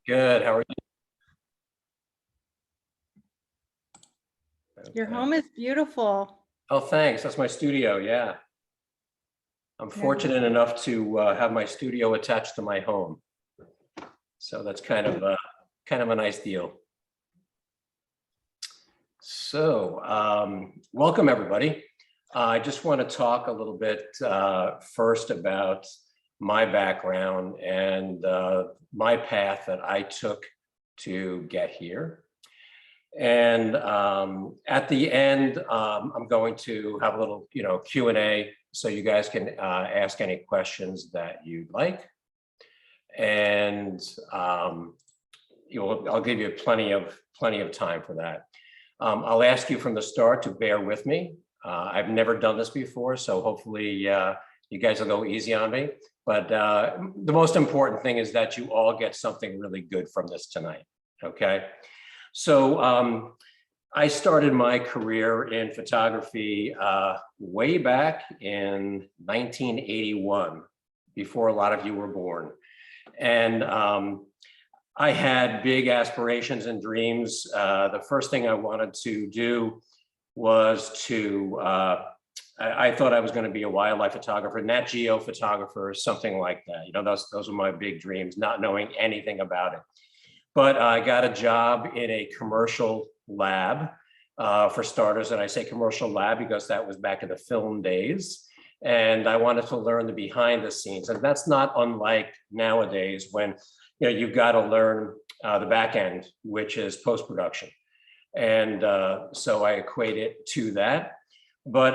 Good. How are you? Your Okay. home is beautiful. Oh, thanks. That's my studio. Yeah. I'm fortunate enough to have my studio attached to my home. So that's kind of a nice deal. So welcome everybody. I just want to talk a little bit first about my background and my path that I took to get here. And at the end, I'm going to have a little, Q&A, so you guys can ask any questions that you'd like. And I'll give you plenty of time for that. I'll ask you from the start to bear with me. I've never done this before, so hopefully you guys will go easy on me. But the most important thing is that you all get something really good from this tonight, okay? So I started my career in photography way back in 1981, before a lot of you were born. And I had big aspirations and dreams. The first thing I wanted to do was I thought I was going to be a wildlife photographer, Nat Geo photographer, or something like that. Those were my big dreams, not knowing anything about it. But I got a job in a commercial lab, for starters, and I say commercial lab because that was back in the film days. And I wanted to learn the behind the scenes. And that's not unlike nowadays when you've got to learn the back end, which is post-production. And so I equate it to that. But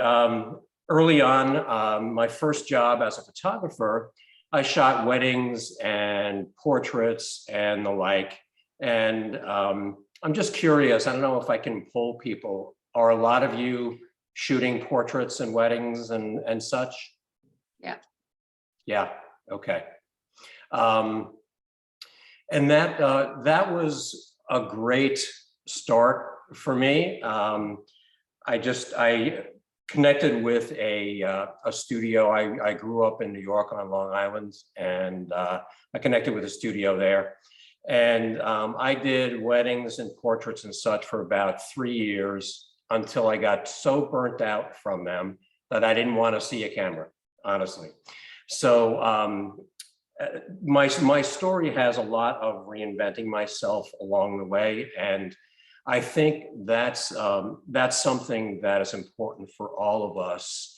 early on, my first job as a photographer, I shot weddings and portraits and the like. And I'm just curious, I don't know if I can poll people. Are a lot of you shooting portraits and weddings and such? Yeah. Yeah, okay. And that was a great start for me. I connected with a studio. I grew up in New York on Long Island, and I connected with a studio there. And I did weddings and portraits and such for about 3 years until I got so burnt out from them that I didn't want to see a camera, honestly. So my story has a lot of reinventing myself along the way. And I think that's something that is important for all of us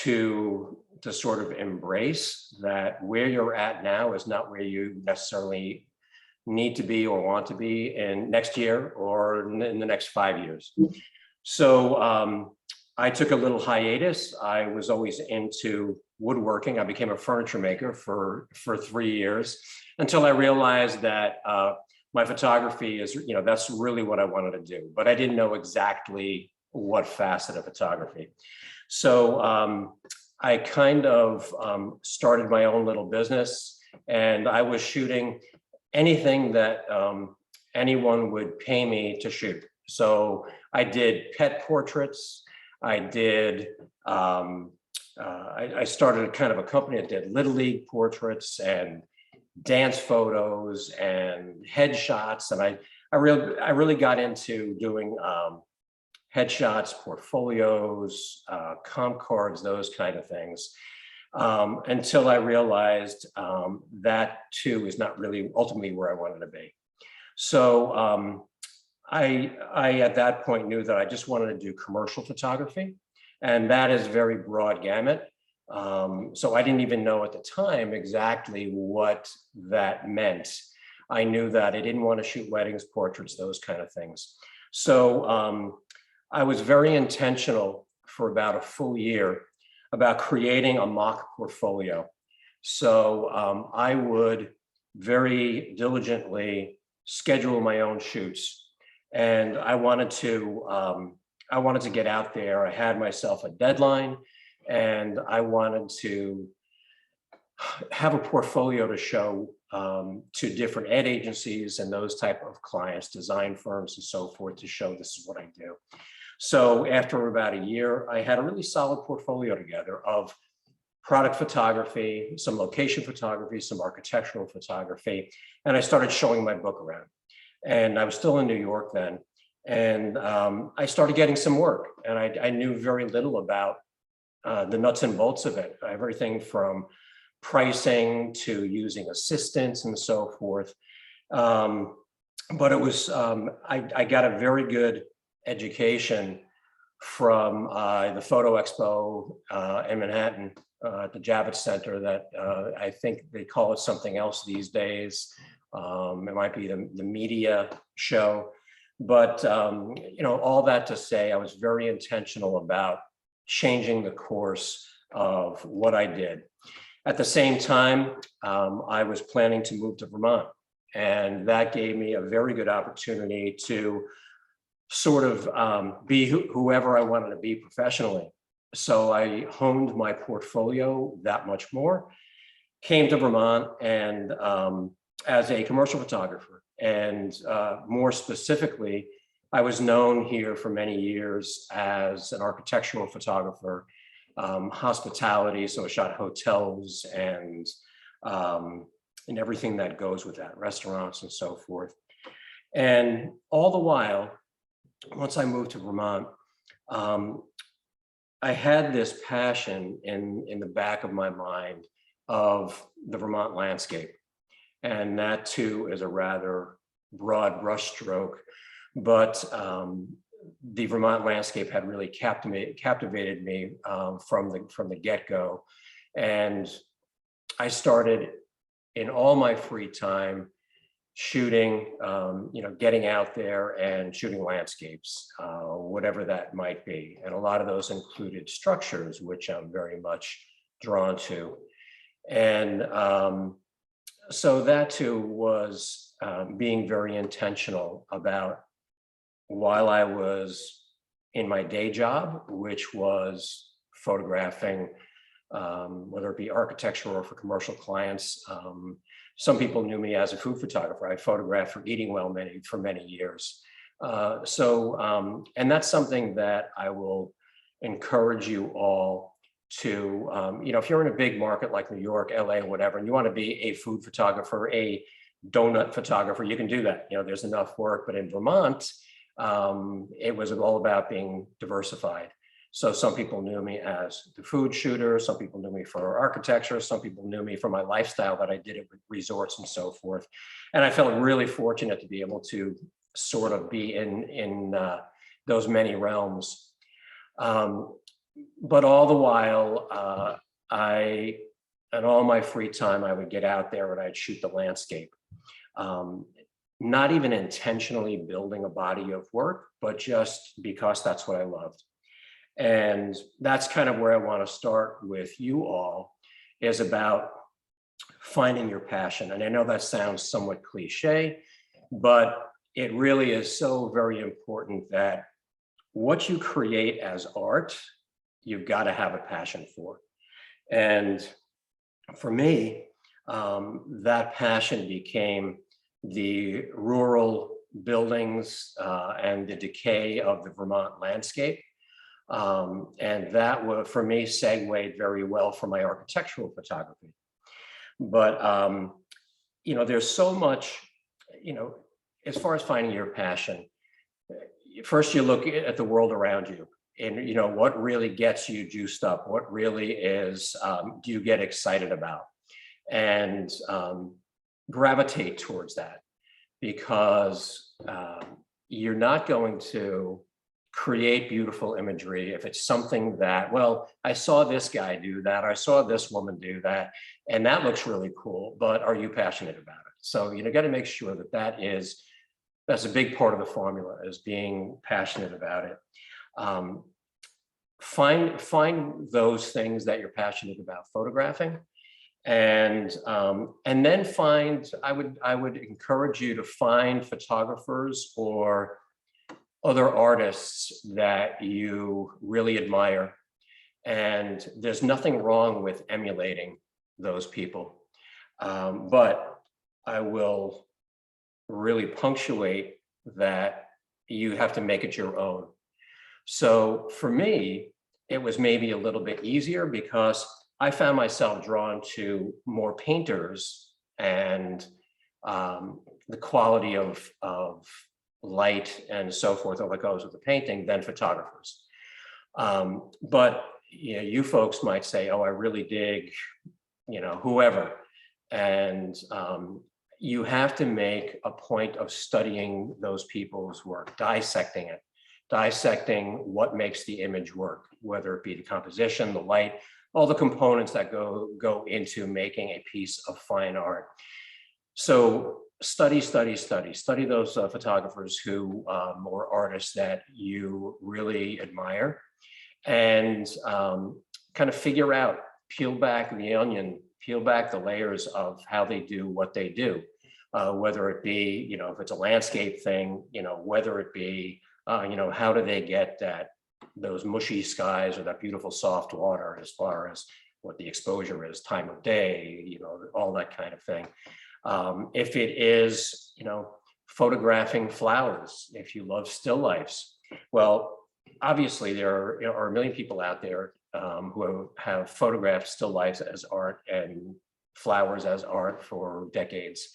to sort of embrace, that where you're at now is not where you necessarily need to be or want to be in next year or in the next 5 years. So I took a little hiatus. I was always into woodworking. I became a furniture maker for 3 years until I realized that my photography is, that's really what I wanted to do, but I didn't know exactly what facet of photography. So I kind of started my own little business, and I was shooting anything that anyone would pay me to shoot. So I did pet portraits. I did, I started kind of a company that did Little League portraits and dance photos and headshots. And I really got into doing headshots, portfolios, comp cards, those kind of things. Until I realized that too is not really ultimately where I wanted to be. So I at that point knew that I just wanted to do commercial photography, and that is very broad gamut. So I didn't even know at the time exactly what that meant. I knew that I didn't want to shoot weddings, portraits, those kind of things. So I was very intentional for about a full year about creating a mock portfolio. So I would very diligently schedule my own shoots, and I wanted to get out there. I had myself a deadline, and I wanted to have a portfolio to show to different ad agencies and those type of clients, design firms and so forth, to show this is what I do. So after about a year, I had a really solid portfolio together of product photography, some location photography, some architectural photography, and I started showing my book around. And I was still in New York then, and I started getting some work, and I knew very little about the nuts and bolts of it, everything from pricing to using assistants and so forth. But it was, I got a very good education from the Photo Expo in Manhattan at the Javits Center that I think they call it something else these days. It might be the media show, but you know, all that to say, I was very intentional about changing the course of what I did. At the same time, I was planning to move to Vermont, and that gave me a very good opportunity to sort of be whoever I wanted to be professionally. So I honed my portfolio that much more, came to Vermont, and as a commercial photographer, and more specifically, I was known here for many years as an architectural photographer, hospitality, so I shot hotels and everything that goes with that, restaurants and so forth. And all the while, once I moved to Vermont, I had this passion in the back of my mind of the Vermont landscape. And that too is a rather broad brushstroke, but the Vermont landscape had really captivated me from the get-go. And I started in all my free time shooting, you know, getting out there and shooting landscapes, whatever that might be. And a lot of those included structures, which I'm very much drawn to. And so that too was being very intentional about, while I was in my day job, which was photographing, whether it be architecture or for commercial clients. Some people knew me as a food photographer. I photographed for Eating Well for many years. And that's something that I will encourage you all to, you know, if you're in a big market like New York, LA, whatever, and you want to be a food photographer, a donut photographer, you can do that. You know, there's enough work. But in Vermont, it was all about being diversified. So some people knew me as the food shooter, some people knew me for architecture, some people knew me for my lifestyle that I did at resorts and so forth. And I felt really fortunate to be able to sort of be in those many realms. But all the while, in all my free time, I would get out there and I'd shoot the landscape. Not even intentionally building a body of work, but just because that's what I loved. And that's kind of where I want to start with you all, is about finding your passion. And I know that sounds somewhat cliche, but it really is so very important that what you create as art, you've got to have a passion for. And for me, that passion became the rural buildings and the decay of the Vermont landscape. And that would, for me, segued very well for my architectural photography. But, you know, there's so much, you know, as far as finding your passion, first you look at the world around you and, you know, what really gets you juiced up, what really is, do you get excited about? And gravitate towards that, because you're not going to create beautiful imagery if it's something that, well, I saw this guy do that, I saw this woman do that, and that looks really cool, but are you passionate about it? So you got to make sure that that's a big part of the formula, is being passionate about it. Find those things that you're passionate about photographing, and then I would encourage you to find photographers or other artists that you really admire. And there's nothing wrong with emulating those people. But I will really punctuate that you have to make it your own. So for me, it was maybe a little bit easier because I found myself drawn to more painters and the quality of light and so forth, all that goes with the painting, than photographers. But you folks might say, oh, I really dig, whoever. And you have to make a point of studying those people's work, dissecting it, dissecting what makes the image work, whether it be the composition, the light, all the components that go into making a piece of fine art. So study those photographers who or artists that you really admire, and kind of figure out, peel back the onion, peel back the layers of how they do what they do, whether it be, if it's a landscape thing, whether it be, how do they get those mushy skies or that beautiful soft water, as far as what the exposure is, time of day, all that kind of thing. If it is, photographing flowers, if you love still lifes, well, obviously there are a million people out there who have photographed still lifes as art and flowers as art for decades.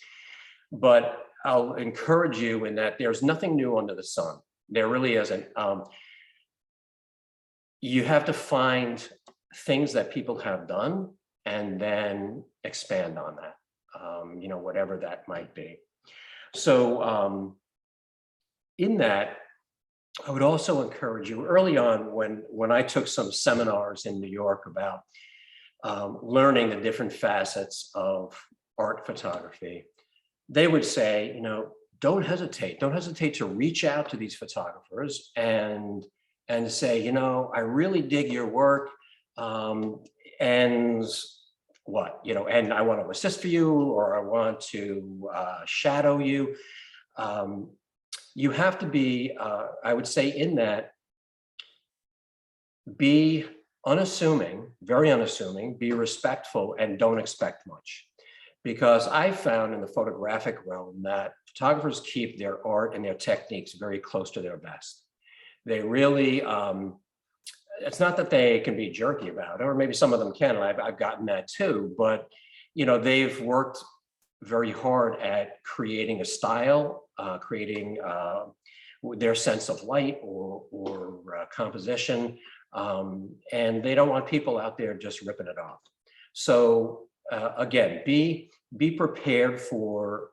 But I'll encourage you in that there's nothing new under the sun. There really isn't. You have to find things that people have done and then expand on that, whatever that might be. So in that, I would also encourage you early on, when I took some seminars in New York about learning the different facets of art photography, they would say, don't hesitate to reach out to these photographers and say, I really dig your work, and what, and I want to assist for you, or I want to shadow you. You have to be, I would say in that, be unassuming, very unassuming, be respectful, and don't expect much. Because I found in the photographic realm that photographers keep their art and their techniques very close to their best. They really, it's not that they can be jerky about it, or maybe some of them can, and I've gotten that too, but they've worked very hard at creating a style, creating their sense of light or composition, and they don't want people out there just ripping it off. So again, be prepared for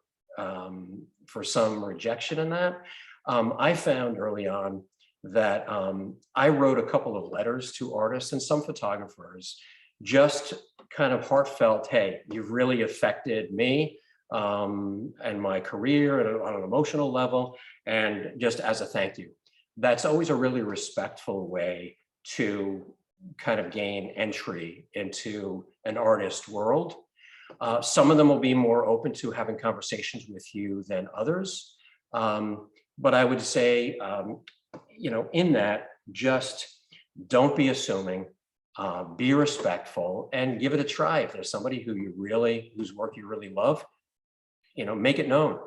some rejection in that. I found early on that I wrote a couple of letters to artists and some photographers, just kind of heartfelt, hey, you've really affected me and my career on an emotional level, and just as a thank you. That's always a really respectful way to kind of gain entry into an artist world. Some of them will be more open to having conversations with you than others. But I would say, in that, just don't be assuming, be respectful, and give it a try. If there's somebody whose work you really love, make it known.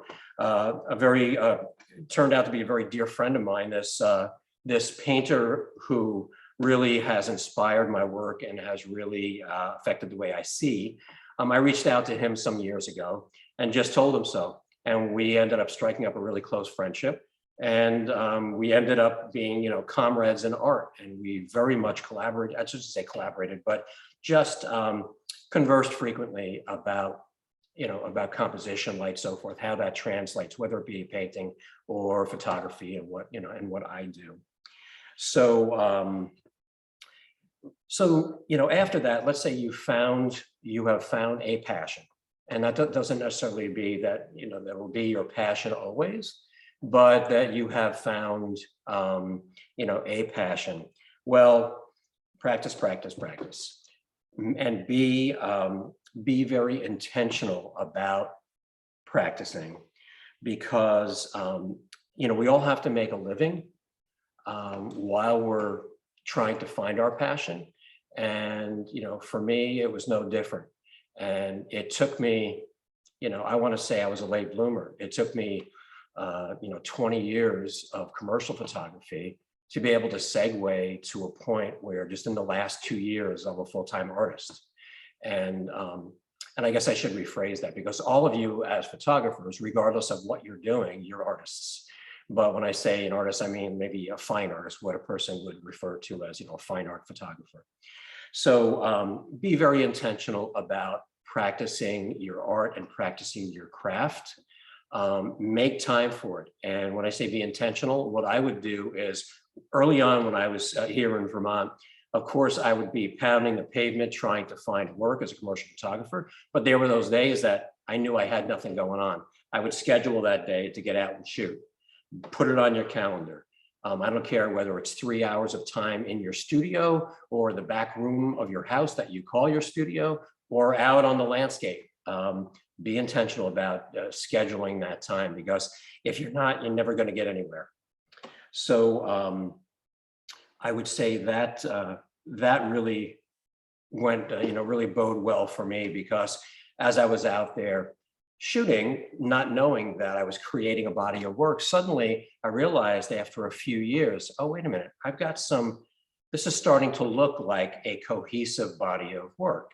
Turned out to be a very dear friend of mine, this painter who really has inspired my work and has really affected the way I see. I reached out to him some years ago and just told him so. And we ended up striking up a really close friendship. And we ended up being, comrades in art. And we very much collaborated, I shouldn't say collaborated, but just conversed frequently about composition, light, so forth, how that translates, whether it be painting or photography, and what I do. So, after that, let's say you have found a passion, and that doesn't necessarily be that, that will be your passion always, but that you have found, a passion. Well, practice, and be very intentional about practicing, because, we all have to make a living while we're trying to find our passion. And, for me, it was no different. And it took me, I want to say I was a late bloomer. It took me, 20 years of commercial photography to be able to segue to a point where just in the last 2 years I'm a full-time artist. And I guess I should rephrase that, because all of you as photographers, regardless of what you're doing, you're artists. But when I say an artist, I mean maybe a fine artist, what a person would refer to as, a fine art photographer. So be very intentional about practicing your art and practicing your craft. Make time for it. And when I say be intentional, what I would do is, early on when I was here in Vermont, of course, I would be pounding the pavement trying to find work as a commercial photographer. But there were those days that I knew I had nothing going on. I would schedule that day to get out and shoot. Put it on your calendar. I don't care whether it's 3 hours of time in your studio or the back room of your house that you call your studio, or out on the landscape. Be intentional about scheduling that time, because if you're not, you're never going to get anywhere. So I would say that that really went, really bode well for me, because as I was out there shooting, not knowing that I was creating a body of work, suddenly I realized after a few years, oh, wait a minute, I've got this is starting to look like a cohesive body of work.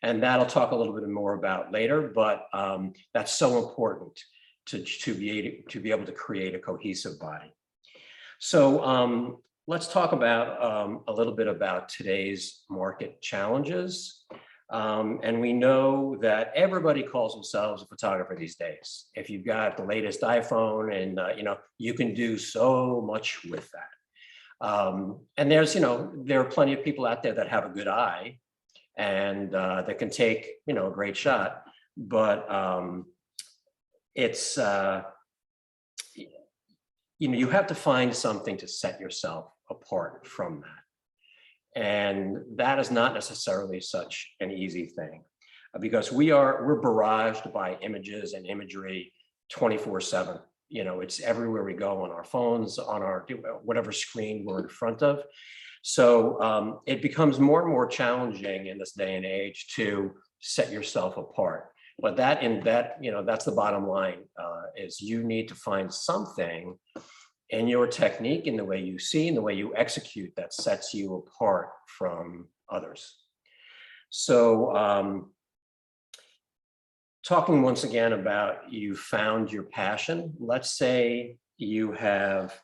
And that'll talk a little bit more about later, but that's so important to be able to create a cohesive body. So let's talk about a little bit about today's market challenges. And we know that everybody calls themselves a photographer these days. If you've got the latest iPhone, and you can do so much with that. And there are plenty of people out there that have a good eye and that can take a great shot, but it's you have to find something to set yourself apart from that. And that is not necessarily such an easy thing, because we're barraged by images and imagery 24/7. It's everywhere we go, on our phones, on our whatever screen we're in front of. So it becomes more and more challenging in this day and age to set yourself apart. But that's the bottom line, is you need to find something in your technique, in the way you see, in the way you execute, that sets you apart from others. So talking once again about you found your passion. Let's say you have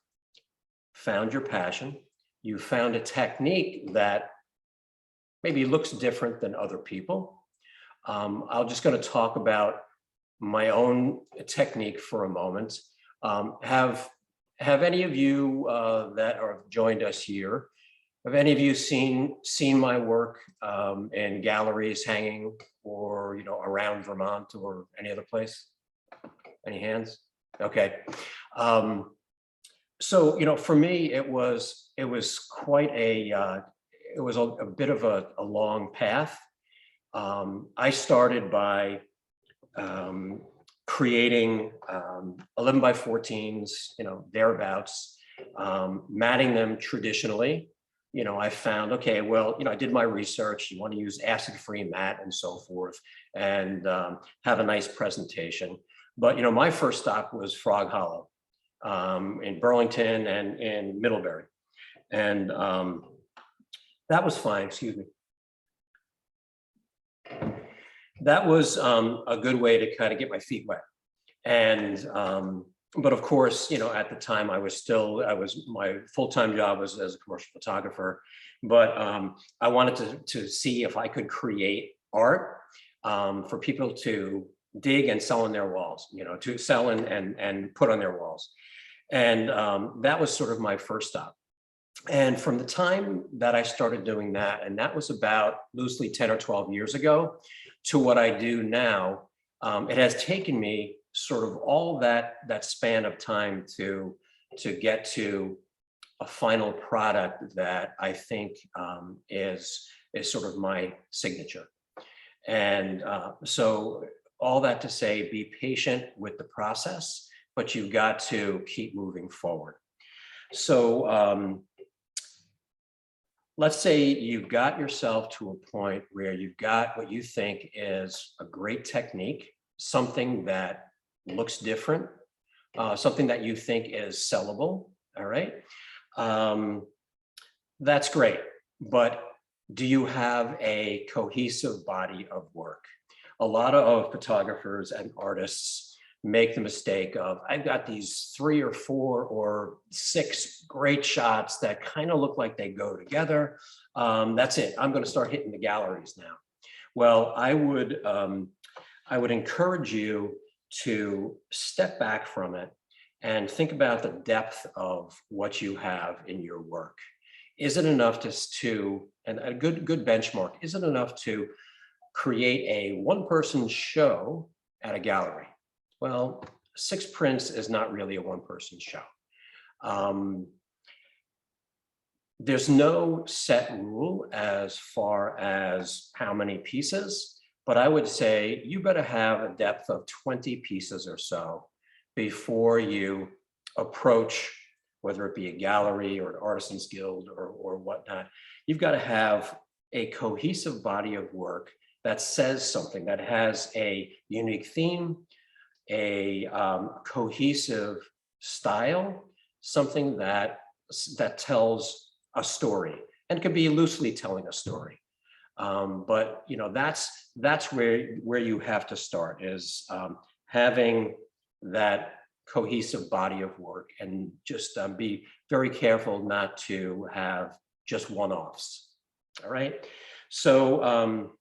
found your passion. You found a technique that maybe looks different than other people. I'm just going to talk about my own technique for a moment. Have any of you that have joined us here, have any of you seen my work in galleries hanging, or around Vermont or any other place? Any hands? Okay. So for me, it was quite it was a bit of a long path. I started by creating 11 by 14s, thereabouts, matting them traditionally. I found, okay, well, I did my research. You want to use acid-free mat and so forth, and have a nice presentation. But my first stop was Frog Hollow in Burlington and in Middlebury, and that was fine. Excuse me. That was a good way to kind of get my feet wet. And but of course, at the time my full-time job was as a commercial photographer, but I wanted to see if I could create art for people to dig and sell on their walls, to sell and put on their walls. And that was sort of my first stop. And from the time that I started doing that, and that was about loosely 10 or 12 years ago, to what I do now, it has taken me sort of all that span of time to get to a final product that I think is sort of my signature. And so all that to say, be patient with the process, but you've got to keep moving forward. So let's say you've got yourself to a point where you've got what you think is a great technique, something that looks different, something that you think is sellable, all right? That's great, but do you have a cohesive body of work? A lot of photographers and artists make the mistake of, I've got these 3 or 4 or 6 great shots that kind of look like they go together. That's it. I'm going to start hitting the galleries now. Well, I would encourage you to step back from it and think about the depth of what you have in your work. Is it enough and a good benchmark, is it enough to create a one-person show at a gallery? Well, 6 prints is not really a one-person show. There's no set rule as far as how many pieces, but I would say you better have a depth of 20 pieces or so before you approach, whether it be a gallery or an artisans guild or whatnot. You've got to have a cohesive body of work that says something, that has a unique theme, a cohesive style, something that tells a story, and could be loosely telling a story. But that's where you have to start, is having that cohesive body of work, and just be very careful not to have just one-offs. All right. So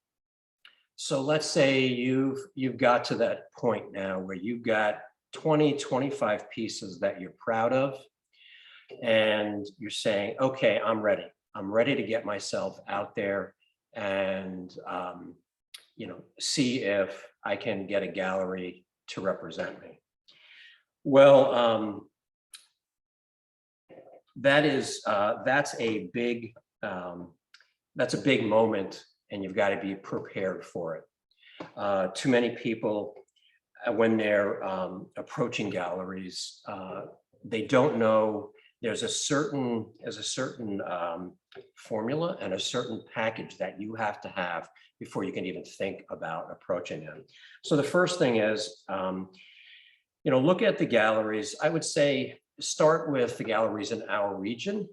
so let's say you've got to that point now where you've got 20, 25 pieces that you're proud of, and you're saying, okay, I'm ready. I'm ready to get myself out there and see if I can get a gallery to represent me. Well, that's a big moment, and you've got to be prepared for it. Too many people, when they're approaching galleries, they don't know there's a certain formula and a certain package that you have to have before you can even think about approaching them. So the first thing is, look at the galleries. I would say start with the galleries in our region,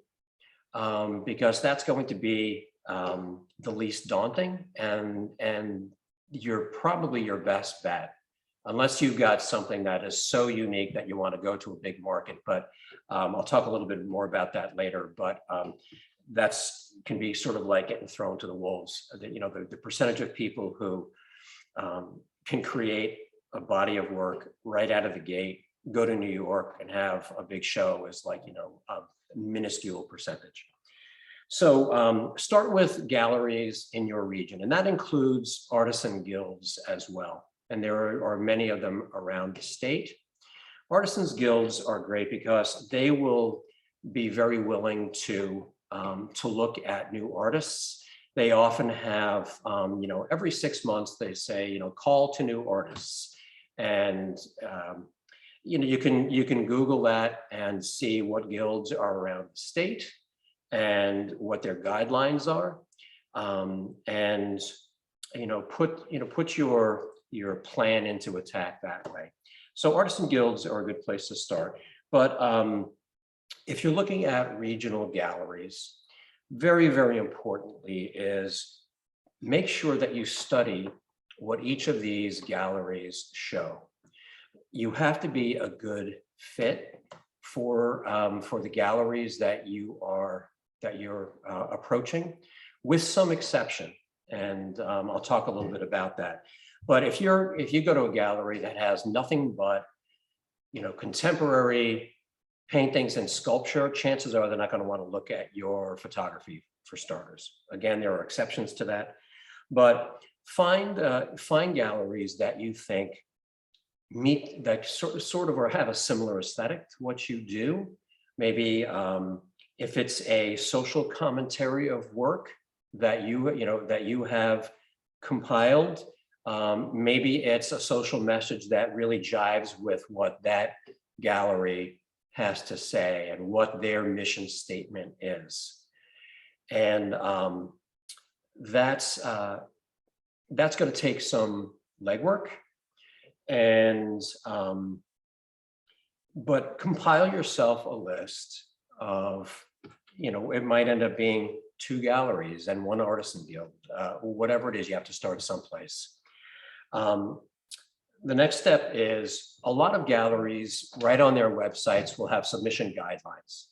because that's going to be the least daunting, and you're probably your best bet, unless you've got something that is so unique that you want to go to a big market. But I'll talk a little bit more about that later. But that's can be sort of like getting thrown to the wolves. The percentage of people who can create a body of work right out of the gate, go to New York and have a big show is like, a minuscule percentage. So start with galleries in your region, and that includes artisan guilds as well. And there are many of them around the state. Artisans guilds are great because they will be very willing to look at new artists. They often have, every 6 months they say, call to new artists. And, you can Google that and see what guilds are around the state and what their guidelines are. And, put your plan into attack that way. So artisan guilds are a good place to start. But if you're looking at regional galleries, very, very importantly is make sure that you study what each of these galleries show. You have to be a good fit for the galleries that you're approaching, with some exception. And I'll talk a little bit about that. But if you go to a gallery that has nothing but, contemporary paintings and sculpture, chances are they're not going to want to look at your photography, for starters. Again, there are exceptions to that, but find galleries that you think meet that sort of or have a similar aesthetic to what you do. Maybe if it's a social commentary of work that you have compiled. Maybe it's a social message that really jives with what that gallery has to say and what their mission statement is. And that's going to take some legwork, and but compile yourself a list of, it might end up being 2 galleries and 1 artisan guild, whatever it is, you have to start someplace. The next step is a lot of galleries right on their websites will have submission guidelines.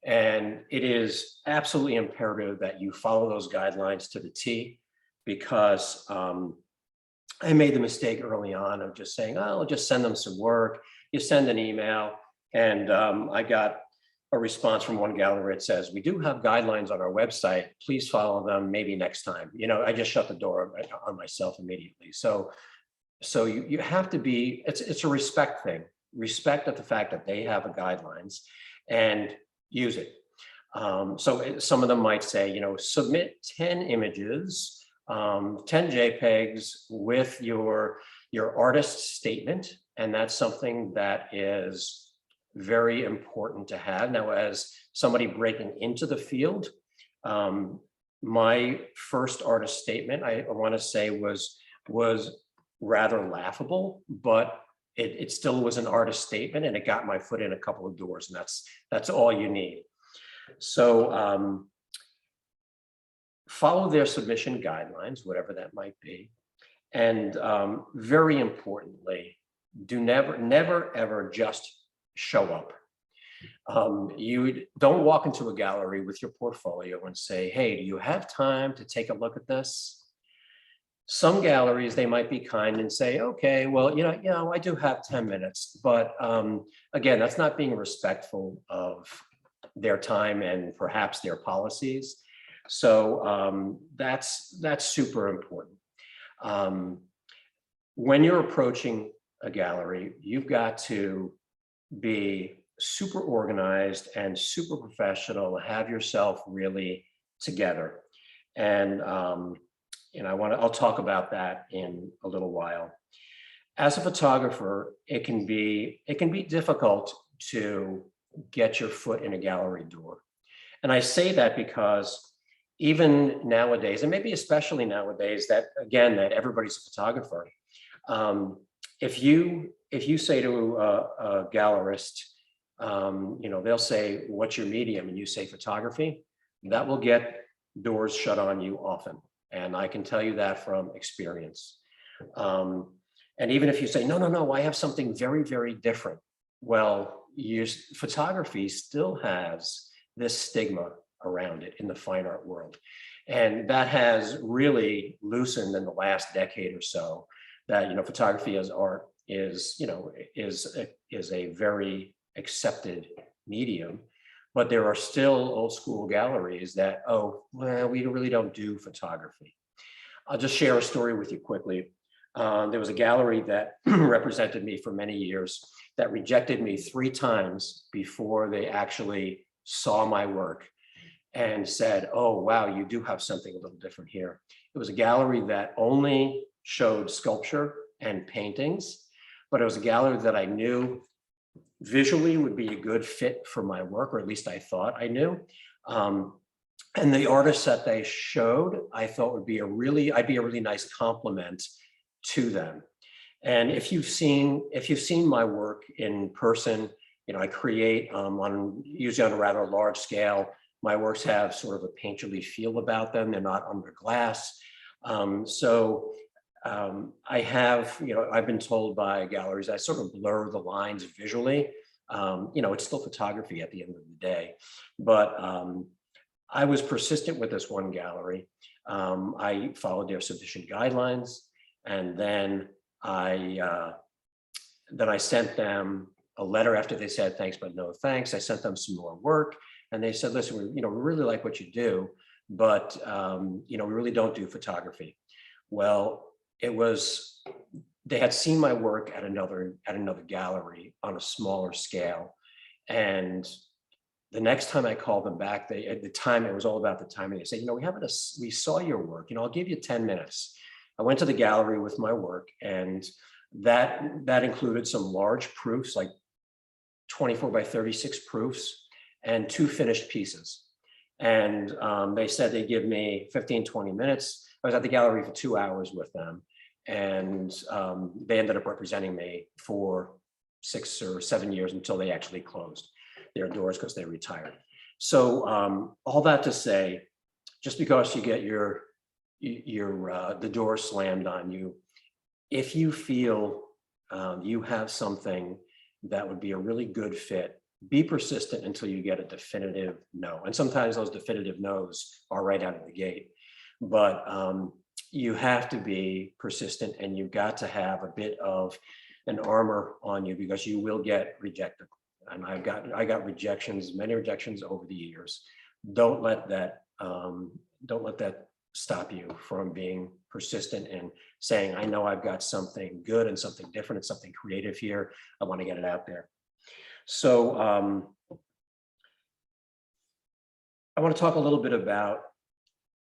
And it is absolutely imperative that you follow those guidelines to the T, because I made the mistake early on of just saying, oh, I'll just send them some work. You send an email, and I got a response from one gallery. It says, we do have guidelines on our website. Please follow them, maybe next time. You know, I just shut the door on myself immediately. So you have to be, it's a respect thing. Respect at the fact that they have a guidelines and use it. So some of them might say, you know, submit 10 images, 10 JPEGs with your artist statement. And that's something that is very important to have. Now, as somebody breaking into the field, my first artist statement, I want to say was rather laughable, but it still was an artist statement, and it got my foot in a couple of doors, and that's all you need. So follow their submission guidelines, whatever that might be. And very importantly, do never, ever just show up. You don't walk into a gallery with your portfolio and say, hey, do you have time to take a look at this? Some galleries, they might be kind and say, okay, well, you know, I do have 10 minutes, but again, that's not being respectful of their time and perhaps their policies. So that's super important. When you're approaching a gallery, you've got to be super organized and super professional, have yourself really together. And I'll talk about that in a little while. As a photographer, it can be difficult to get your foot in a gallery door. And I say that because even nowadays, and maybe especially nowadays, that everybody's a photographer. If you say to a gallerist, you know, they'll say, what's your medium? And you say photography, that will get doors shut on you often. And I can tell you that from experience. And even if you say, no, I have something very, very different. Well, photography still has this stigma around it in the fine art world. And that has really loosened in the last decade or so, that, you know, photography as art is a very accepted medium. But there are still old school galleries that, oh, well, we really don't do photography. I'll just share a story with you quickly. There was a gallery that represented me for many years that rejected me 3 times before they actually saw my work and said, oh, wow, you do have something a little different here. It was a gallery that only showed sculpture and paintings, but it was a gallery that I knew visually would be a good fit for my work, or at least I thought I knew. And the artists that they showed, I thought I'd be a really nice compliment to them. And if you've seen my work in person, you know, I create usually on a rather large scale. My works have sort of a painterly feel about them. They're not under glass. I have, you know, I've been told by galleries, I sort of blur the lines visually. You know, it's still photography at the end of the day. But I was persistent with this one gallery. I followed their submission guidelines, and then I sent them a letter after they said thanks, but no thanks. I sent them some more work, and they said, listen, we really like what you do, but you know, we really don't do photography. Well, they had seen my work at another gallery on a smaller scale. And the next time I called them back, at the time, it was all about the timing. They said, you know, we saw your work, you know, I'll give you 10 minutes. I went to the gallery with my work, and that included some large proofs, like 24 by 36 proofs, and 2 finished pieces. And they said they'd give me 15, 20 minutes. I was at the gallery for 2 hours with them, and they ended up representing me for 6 or 7 years until they actually closed their doors because they retired. So all that to say, just because you get the door slammed on you, if you feel you have something that would be a really good fit, be persistent until you get a definitive no. And sometimes those definitive no's are right out of the gate, but you have to be persistent, and you've got to have a bit of an armor on you, because you will get rejected. And I got rejections, many rejections over the years. Don't let that stop you from being persistent and saying, I know I've got something good and something different and something creative here. I want to get it out there. So I want to talk a little bit about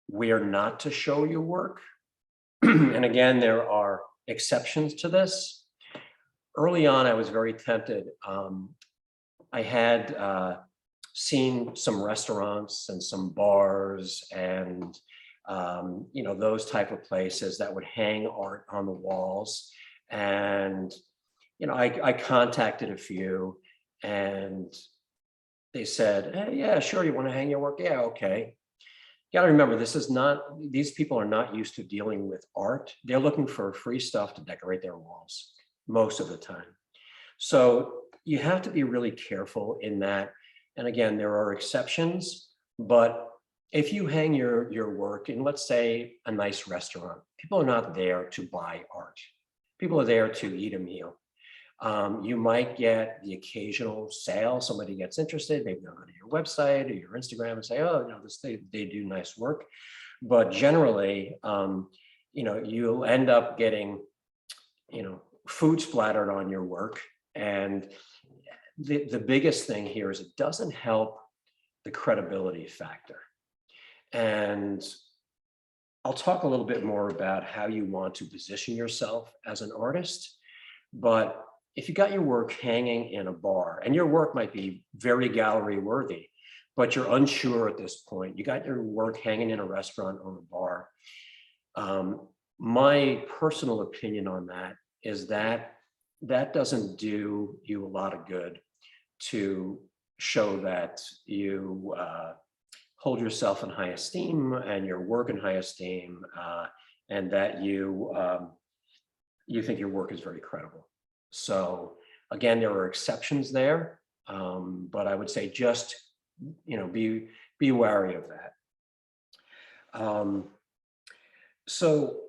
where not to show your work. And again, there are exceptions to this. Early on, I was very tempted. I had seen some restaurants and some bars and those type of places that would hang art on the walls. And I contacted a few, and they said, hey, yeah, sure, you want to hang your work? Yeah, okay. You got to remember, these people are not used to dealing with art. They're looking for free stuff to decorate their walls most of the time. So you have to be really careful in that. And again, there are exceptions, but if you hang your work in, let's say, a nice restaurant, people are not there to buy art. People are there to eat a meal. You might get the occasional sale. Somebody gets interested, maybe they'll go to your website or your Instagram and say, oh, they do nice work. But generally, you'll end up getting, food splattered on your work. And the biggest thing here is it doesn't help the credibility factor. And I'll talk a little bit more about how you want to position yourself as an artist. But if you got your work hanging in a bar, and your work might be very gallery worthy, but you're unsure at this point, you got your work hanging in a restaurant or a bar, my personal opinion on that is that doesn't do you a lot of good to show that you hold yourself in high esteem and your work in high esteem, and that you think your work is very credible. So again, there are exceptions there, but I would say just be wary of that. So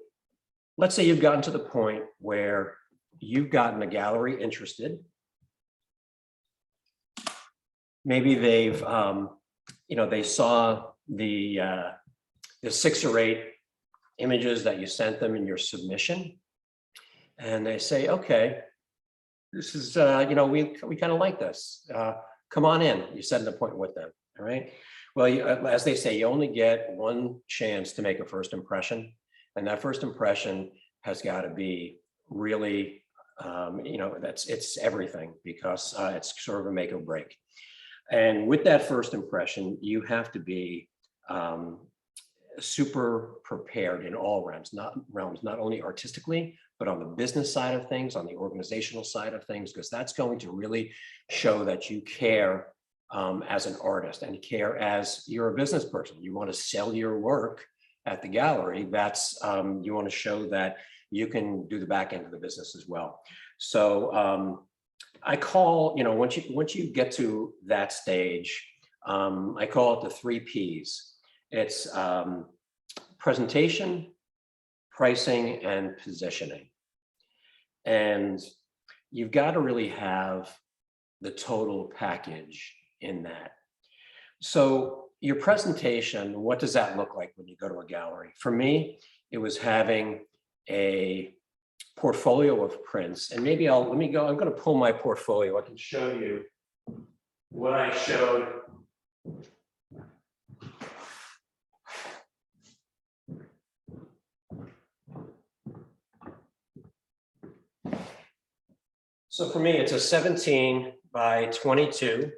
let's say you've gotten to the point where you've gotten a gallery interested. Maybe they've they saw the 6 or 8 images that you sent them in your submission, and they say, okay, this is we kind of like this. Come on in. You set an appointment with them. All right. Well, as they say, you only get one chance to make a first impression, and that first impression has got to be really, it's everything, because it's sort of a make or break. And with that first impression, you have to be super prepared in all realms, not only artistically, but on the business side of things, on the organizational side of things, because that's going to really show that you care as an artist and care as you're a business person. You want to sell your work at the gallery. That's you want to show that you can do the back end of the business as well. So I call, once you get to that stage, I call it the 3 Ps. It's presentation, pricing, and positioning. And you've got to really have the total package in that. So your presentation, what does that look like when you go to a gallery? For me, it was having a portfolio of prints, and maybe I'm going to pull my portfolio. I can show you what I showed. So for me, it's a 17 by 22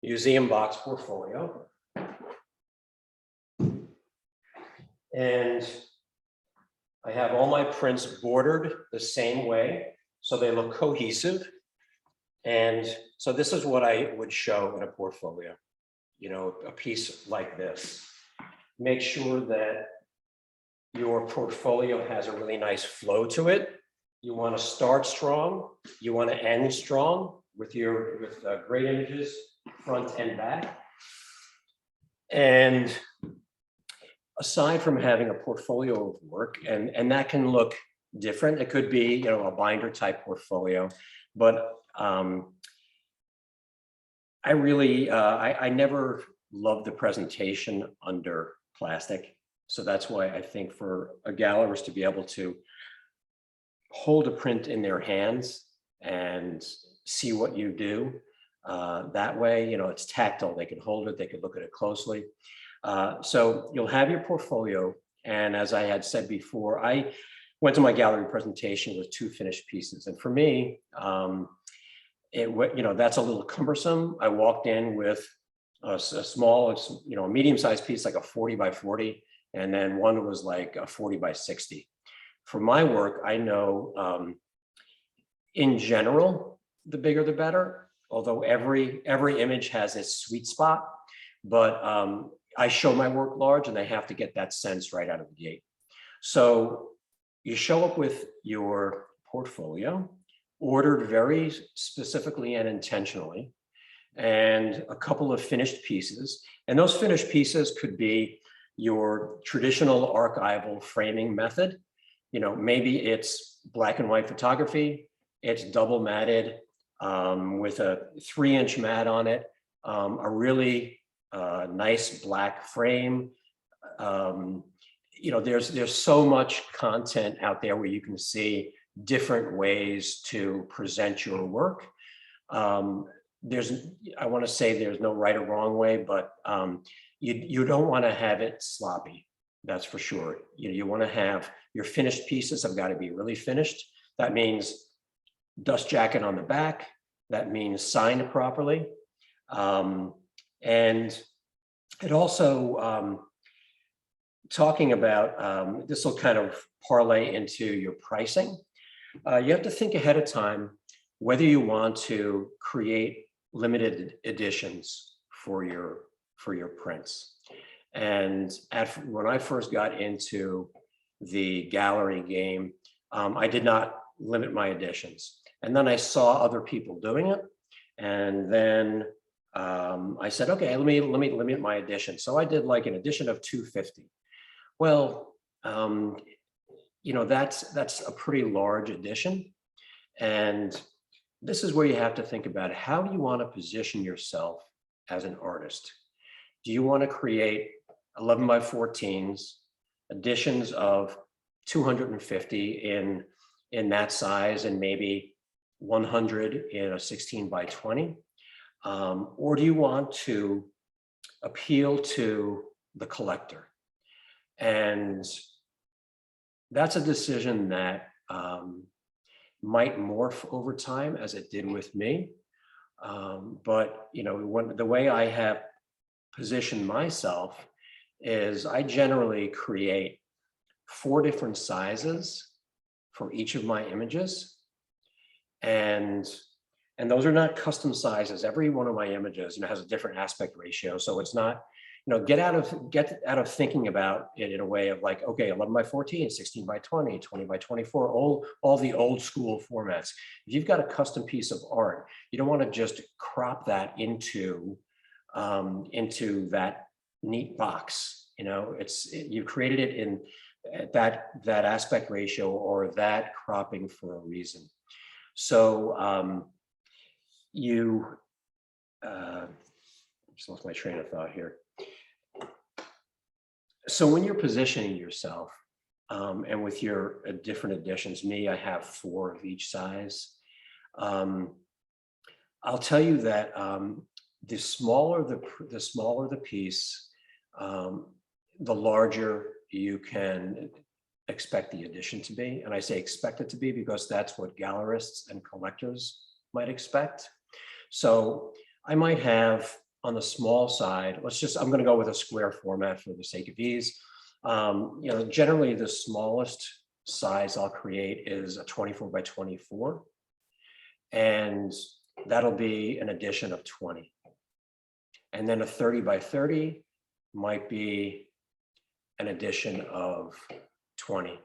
museum box portfolio. And I have all my prints bordered the same way, so they look cohesive. And so this is what I would show in a portfolio, a piece like this. make sure that your portfolio has a really nice flow to it. You want to start strong. You want to end strong with great images, front and back. And aside from having a portfolio of work, and that can look different. It could be, a binder type portfolio, but I really, I never loved the presentation under plastic. So that's why I think for a gallerist to be able to hold a print in their hands and see what you do, that way, it's tactile. They can hold it, they could look at it closely. So you'll have your portfolio. And as I had said before, I went to my gallery presentation with 2 finished pieces. And for me, that's a little cumbersome. I walked in with a small, a medium-sized piece, like a 40 by 40, and then one was like a 40 by 60. For my work, I know in general, the bigger the better, although every image has its sweet spot, but I show my work large and they have to get that sense right out of the gate. So you show up with your portfolio, ordered very specifically and intentionally, and a couple of finished pieces. And those finished pieces could be your traditional archival framing method. Maybe it's black and white photography, it's double matted with a 3-inch mat on it, a really nice black frame. There's so much content out there where you can see different ways to present your work. I want to say there's no right or wrong way, but you don't want to have it sloppy. That's for sure. You want to have your finished pieces have got to be really finished. That means dust jacket on the back. That means signed properly. And it also, talking about, this will kind of parlay into your pricing. You have to think ahead of time whether you want to create limited editions for your prints. And when I first got into the gallery game, I did not limit my editions. And then I saw other people doing it. And then I said, okay, let me limit my edition. So I did like an edition of 250. Well, that's a pretty large edition. And this is where you have to think about how do you want to position yourself as an artist? Do you want to create 11 by 14s, editions of 250 in that size and maybe 100 in a 16 by 20? Or do you want to appeal to the collector? And that's a decision that might morph over time, as it did with me. But the way I have positioned myself is I generally create 4 different sizes for each of my images, and those are not custom sizes. Every one of my images has a different aspect ratio, so it's not. Get out of thinking about it in a way of like, okay, 11 by 14, 16 by 20, 20 by 24, all the old school formats. If you've got a custom piece of art, you don't want to just crop that into that neat box. You created it in that aspect ratio or that cropping for a reason. So just lost my train of thought here. So when you're positioning yourself, and with your different editions, I have 4 of each size. I'll tell you that the smaller the piece, the larger you can expect the edition to be. And I say expect it to be because that's what gallerists and collectors might expect. So I might have, on the small side, I'm going to go with a square format for the sake of ease. Generally the smallest size I'll create is a 24 by 24. And that'll be an edition of 20. And then a 30 by 30 might be an addition of 20.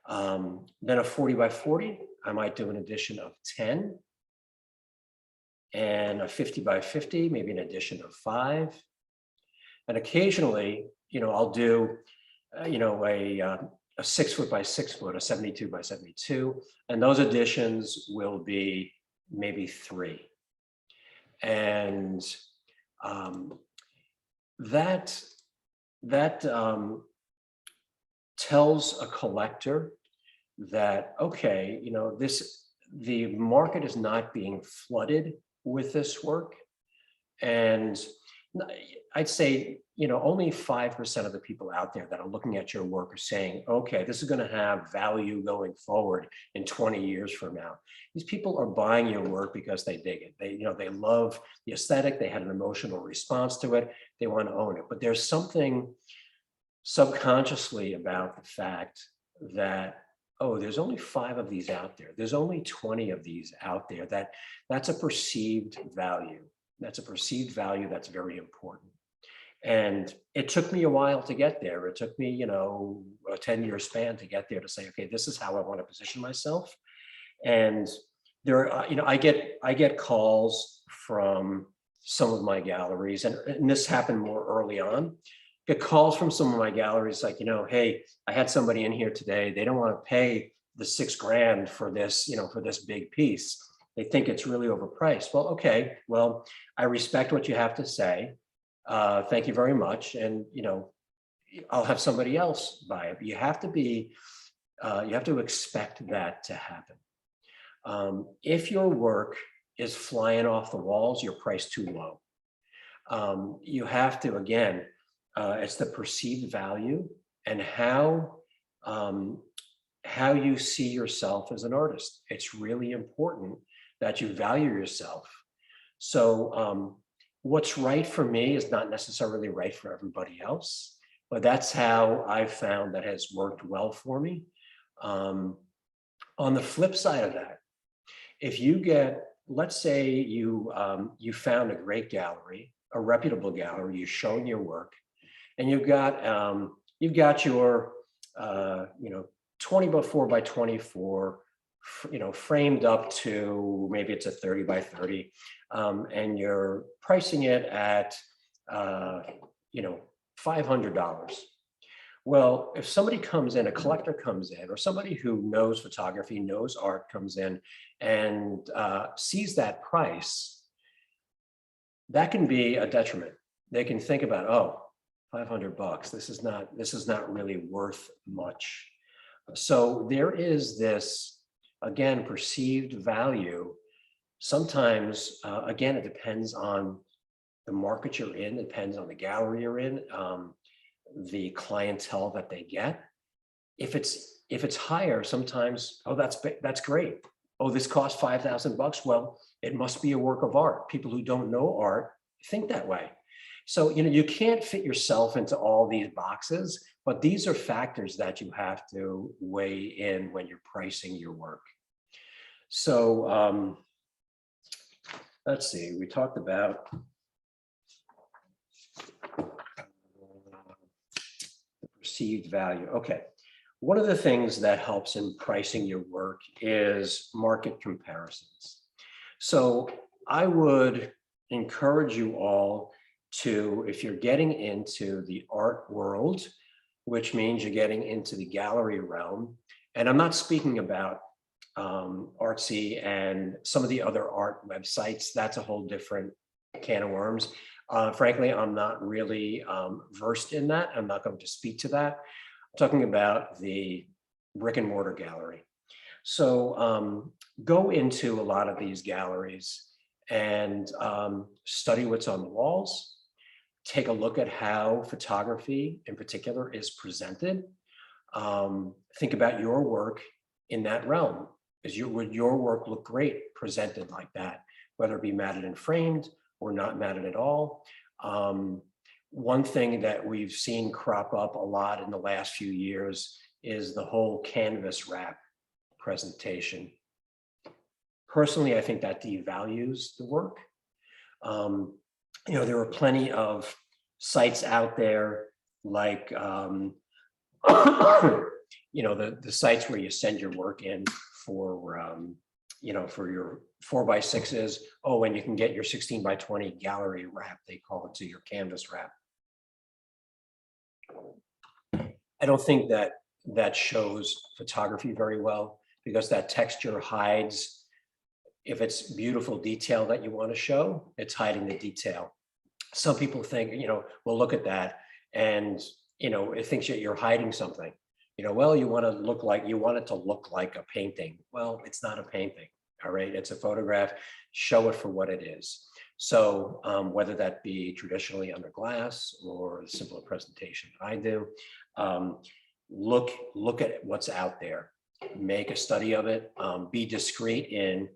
Then a 40 by 40, I might do an addition of 10. And a 50 by 50, maybe an addition of 5. And occasionally, I'll do, a 6 foot by 6 foot, a 72 by 72, and those additions will be maybe 3. And that tells a collector that, okay, the market is not being flooded with this work. And I'd say, only 5% of the people out there that are looking at your work are saying, okay, this is going to have value going forward in 20 years from now. These people are buying your work because they dig it. They love the aesthetic. They had an emotional response to it. They want to own it. But there's something subconsciously about the fact that, oh, there's only 5 of these out there. There's only 20 of these out there. That's a perceived value. That's a perceived value that's very important. And it took me a while to get there. It took me, a 10-year span to get there to say, okay, this is how I want to position myself. And there, I get calls from some of my galleries, and this happened more early on. Get calls from some of my galleries like, hey, I had somebody in here today. They don't want to pay the $6,000 for this, for this big piece. They think it's really overpriced. Well, okay, well, I respect what you have to say. Thank you very much. And, I'll have somebody else buy it. But you have to expect that to happen. If your work is flying off the walls, you're priced too low. You have to, again, it's the perceived value and how you see yourself as an artist. It's really important that you value yourself. So what's right for me is not necessarily right for everybody else, but that's how I've found that has worked well for me. On the flip side of that, if you get, let's say you found a great gallery, a reputable gallery, you've shown your work, and you've got your 24 by 24, framed up to maybe it's a 30 by 30, and you're pricing it at $500. Well, if somebody comes in, a collector comes in, or somebody who knows photography, knows art comes in and sees that price, that can be a detriment. They can think about, oh, $500. This is not really worth much. So there is this, again, perceived value. Sometimes, again, it depends on the market you're in, it depends on the gallery you're in, the clientele that they get. If it's higher, sometimes, oh, that's great. Oh, this costs $5,000. Well, it must be a work of art. People who don't know art think that way. So, you can't fit yourself into all these boxes, but these are factors that you have to weigh in when you're pricing your work. So let's see, we talked about the perceived value. Okay, one of the things that helps in pricing your work is market comparisons. So I would encourage you all to, if you're getting into the art world, which means you're getting into the gallery realm, and I'm not speaking about Artsy and some of the other art websites, that's a whole different can of worms. Frankly, I'm not really versed in that. I'm not going to speak to that. I'm talking about the brick and mortar gallery. So go into a lot of these galleries and study what's on the walls. Take a look at how photography in particular is presented. Think about your work in that realm. Would your work look great presented like that, whether it be matted and framed or not matted at all? One thing that we've seen crop up a lot in the last few years is the whole canvas wrap presentation. Personally, I think that devalues the work. There are plenty of sites out there like, the sites where you send your work in for, for your 4x6s. Oh, and you can get your 16x20 gallery wrap, they call it, to your canvas wrap. I don't think that shows photography very well, because that texture hides, if it's beautiful detail that you want to show, it's hiding the detail. Some people think, well, look at that, and it thinks that you're hiding something. Well, you want it to look like a painting. Well, it's not a painting. All right, it's a photograph. Show it for what it is. So whether that be traditionally under glass or the simpler presentation that I do, look at what's out there. Make a study of it. Be discreet in,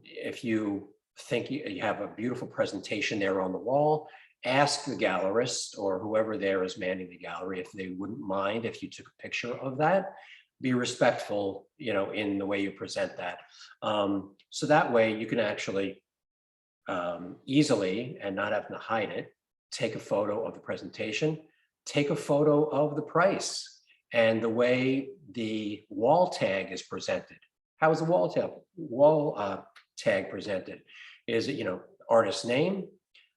if you think you have a beautiful presentation there on the wall, ask the gallerist or whoever there is manning the gallery if they wouldn't mind if you took a picture of that. Be respectful, in the way you present that. So that way you can actually easily, and not having to hide it, take a photo of the presentation, take a photo of the price and the way the wall tag is presented. How is the wall tag presented? Is it, artist name,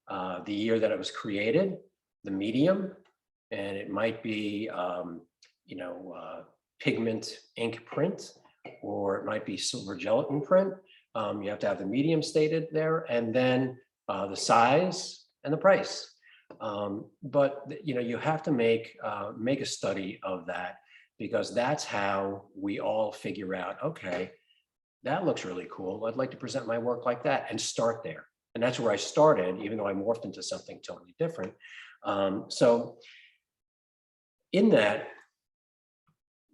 the year that it was created, the medium, and it might be, pigment ink print, or it might be silver gelatin print. You have to have the medium stated there, and then the size and the price. But you have to make a study of that, because that's how we all figure out, okay, that looks really cool. I'd like to present my work like that, and start there. And that's where I started, even though I morphed into something totally different. So in that,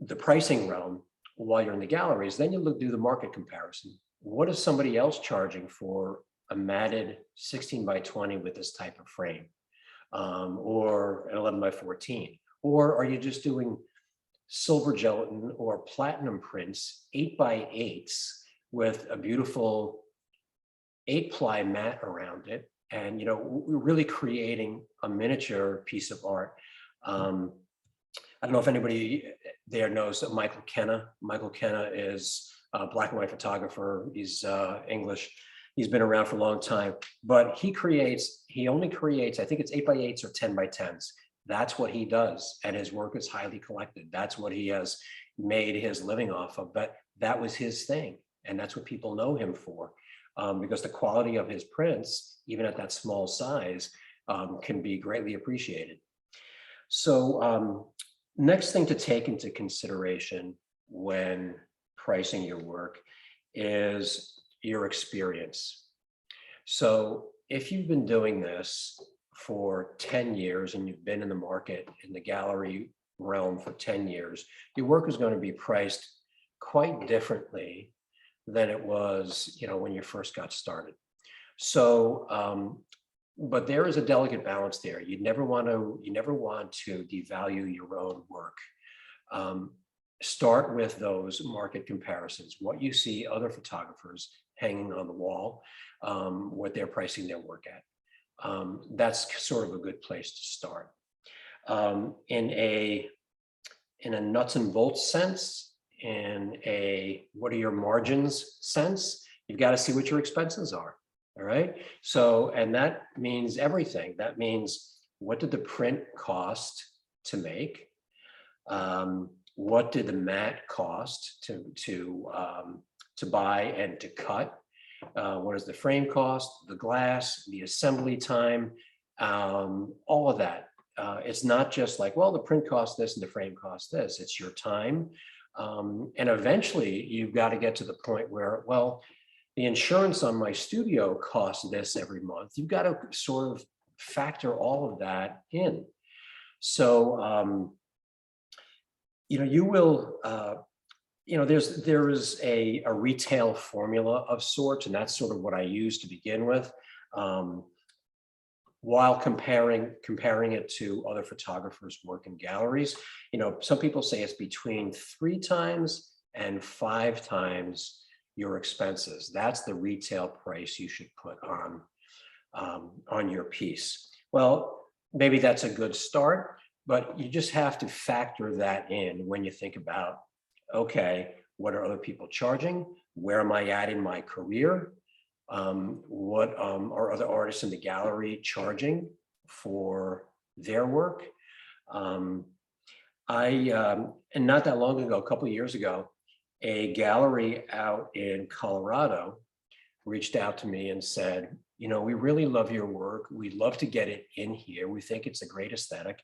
the pricing realm, while you're in the galleries, then you do the market comparison. What is somebody else charging for a matted 16x20 with this type of frame, or an 11x14? Or are you just doing silver gelatin or platinum prints, 8x8s, with a beautiful 8-ply mat around it, and we're really creating a miniature piece of art. I don't know if anybody there knows Michael Kenna. Michael Kenna is a black and white photographer. He's English. He's been around for a long time, but he only creates, I think it's 8x8s or 10x10s. That's what he does, and his work is highly collected. That's what he has made his living off of, but that was his thing, and that's what people know him for, because the quality of his prints, even at that small size, can be greatly appreciated. So next thing to take into consideration when pricing your work is your experience. So if you've been doing this for 10 years and you've been in the market in the gallery realm for 10 years, your work is going to be priced quite differently than it was, when you first got started. So, but there is a delicate balance there. You never want to devalue your own work. Start with those market comparisons, what you see other photographers hanging on the wall, what they're pricing their work at. That's sort of a good place to start. In a nuts and bolts sense, in a what are your margins sense, you've got to see what your expenses are. All right. So, and that means everything. That means, what did the print cost to make? What did the mat cost to buy and to cut? What does the frame cost, the glass, the assembly time, all of that. It's not just like, well, the print costs this and the frame costs this. It's your time. And eventually you've got to get to the point where, well, the insurance on my studio costs this every month. You've got to sort of factor all of that in. So, you will, there is a retail formula of sorts, and that's sort of what I use to begin with, while comparing it to other photographers' work in galleries. Some people say it's between 3 times and 5 times your expenses. That's the retail price you should put on your piece. Well, maybe that's a good start, but you just have to factor that in when you think about, okay, what are other people charging? Where am I at in my career? What are other artists in the gallery charging for their work? And not that long ago, a couple of years ago, a gallery out in Colorado reached out to me and said, we really love your work. We'd love to get it in here. We think it's a great aesthetic.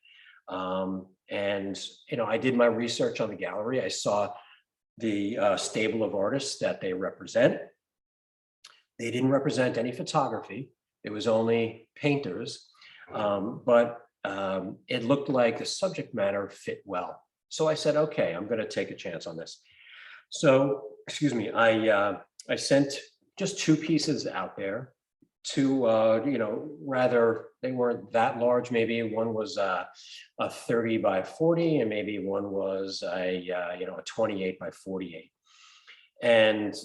And I did my research on the gallery. I saw the stable of artists that they represent. They didn't represent any photography. It was only painters, but it looked like the subject matter fit well. So I said, okay, I'm going to take a chance on this. So, excuse me, I sent just 2 pieces out there. 2, rather, they weren't that large. Maybe one was a 30 by 40, and maybe one was a 28 by 48. And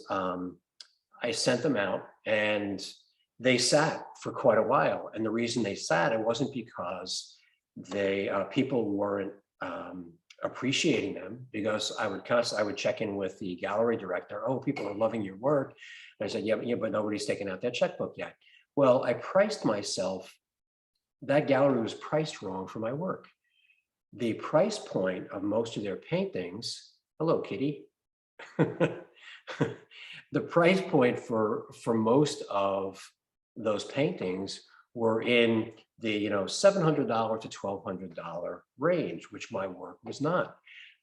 I sent them out, and they sat for quite a while. And the reason they sat, it wasn't because people weren't appreciating them, because I would check in with the gallery director. Oh, people are loving your work. And I said, yeah, but nobody's taken out their checkbook yet. Well, I priced myself. That gallery was priced wrong for my work. The price point of most of their paintings, hello, kitty. The price point for most of those paintings were in the $700 to $1,200 range, which my work was not.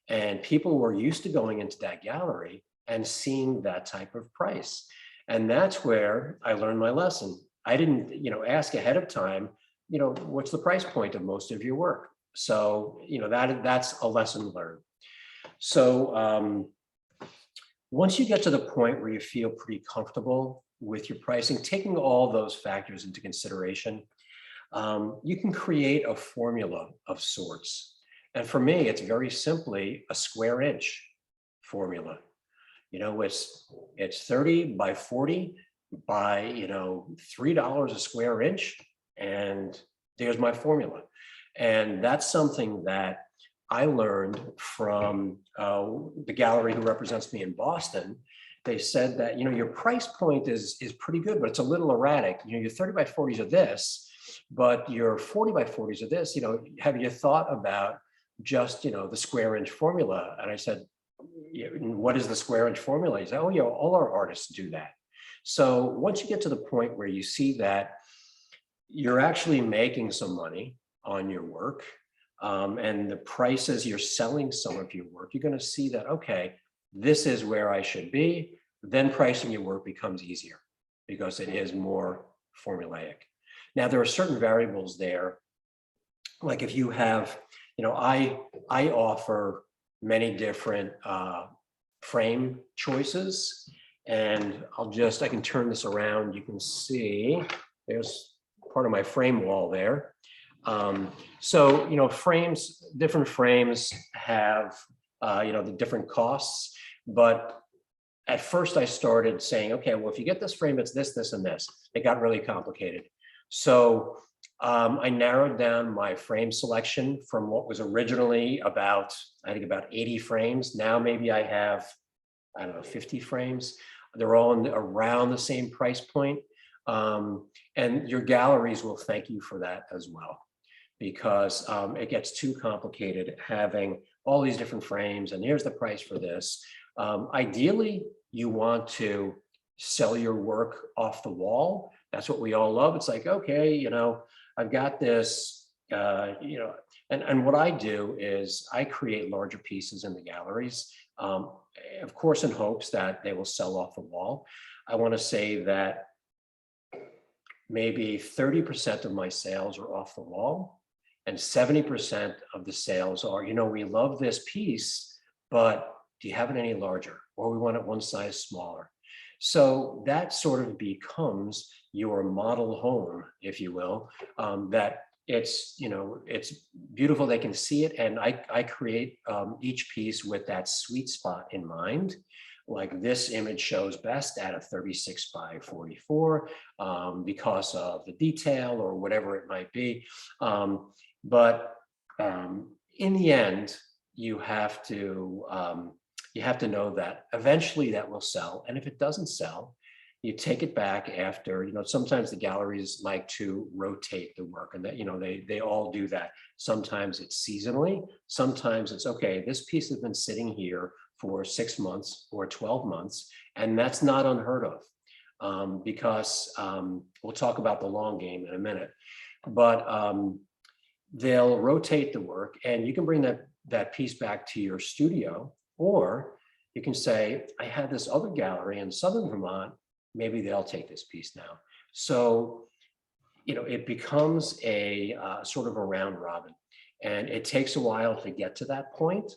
And people were used to going into that gallery and seeing that type of price. And that's where I learned my lesson. I didn't, ask ahead of time, what's the price point of most of your work? So, that's a lesson learned. So once you get to the point where you feel pretty comfortable with your pricing, taking all those factors into consideration, you can create a formula of sorts. And for me, it's very simply a square inch formula. It's 30 by 40 by, $3 a square inch. And there's my formula. And that's something that I learned from the gallery who represents me in Boston. They said that, your price point is pretty good, but it's a little erratic. Your 30 by 40s are this, but your 40 by 40s are this. Have you thought about just, the square inch formula? And I said, what is the square inch formula? He said, oh, all our artists do that. So once you get to the point where you see that you're actually making some money on your work, and the prices you're selling some of your work, you're going to see that, okay, this is where I should be. Then pricing your work becomes easier because it is more formulaic. Now, there are certain variables there. Like if you have, I offer many different frame choices, and I can turn this around. You can see there's part of my frame wall there. So, different frames have, the different costs, but at first I started saying, okay, well, if you get this frame, it's this, this, and this. It got really complicated. So I narrowed down my frame selection from what was originally about 80 frames. Now maybe I have, 50 frames. They're all around the same price point. And your galleries will thank you for that as well, because it gets too complicated having all these different frames and here's the price for this. Ideally, you want to sell your work off the wall. That's what we all love. It's like, okay, I've got this, and what I do is I create larger pieces in the galleries, of course, in hopes that they will sell off the wall. I want to say that maybe 30% of my sales are off the wall, and 70% of the sales are, we love this piece, but do you have it any larger? Or we want it one size smaller. So that sort of becomes your model home, if you will, that it's beautiful. They can see it. And I create each piece with that sweet spot in mind. Like this image shows best at a 36 by 44 because of the detail or whatever it might be. But in the end, you have to know that eventually that will sell. And if it doesn't sell, you take it back after, sometimes the galleries like to rotate the work, and that, they all do that. Sometimes it's seasonally, sometimes it's, okay, this piece has been sitting here for 6 months or 12 months, and that's not unheard of, because we'll talk about the long game in a minute, but they'll rotate the work, and you can bring that piece back to your studio, or you can say, I had this other gallery in Southern Vermont, maybe they'll take this piece now. So, it becomes a sort of a round robin, and it takes a while to get to that point,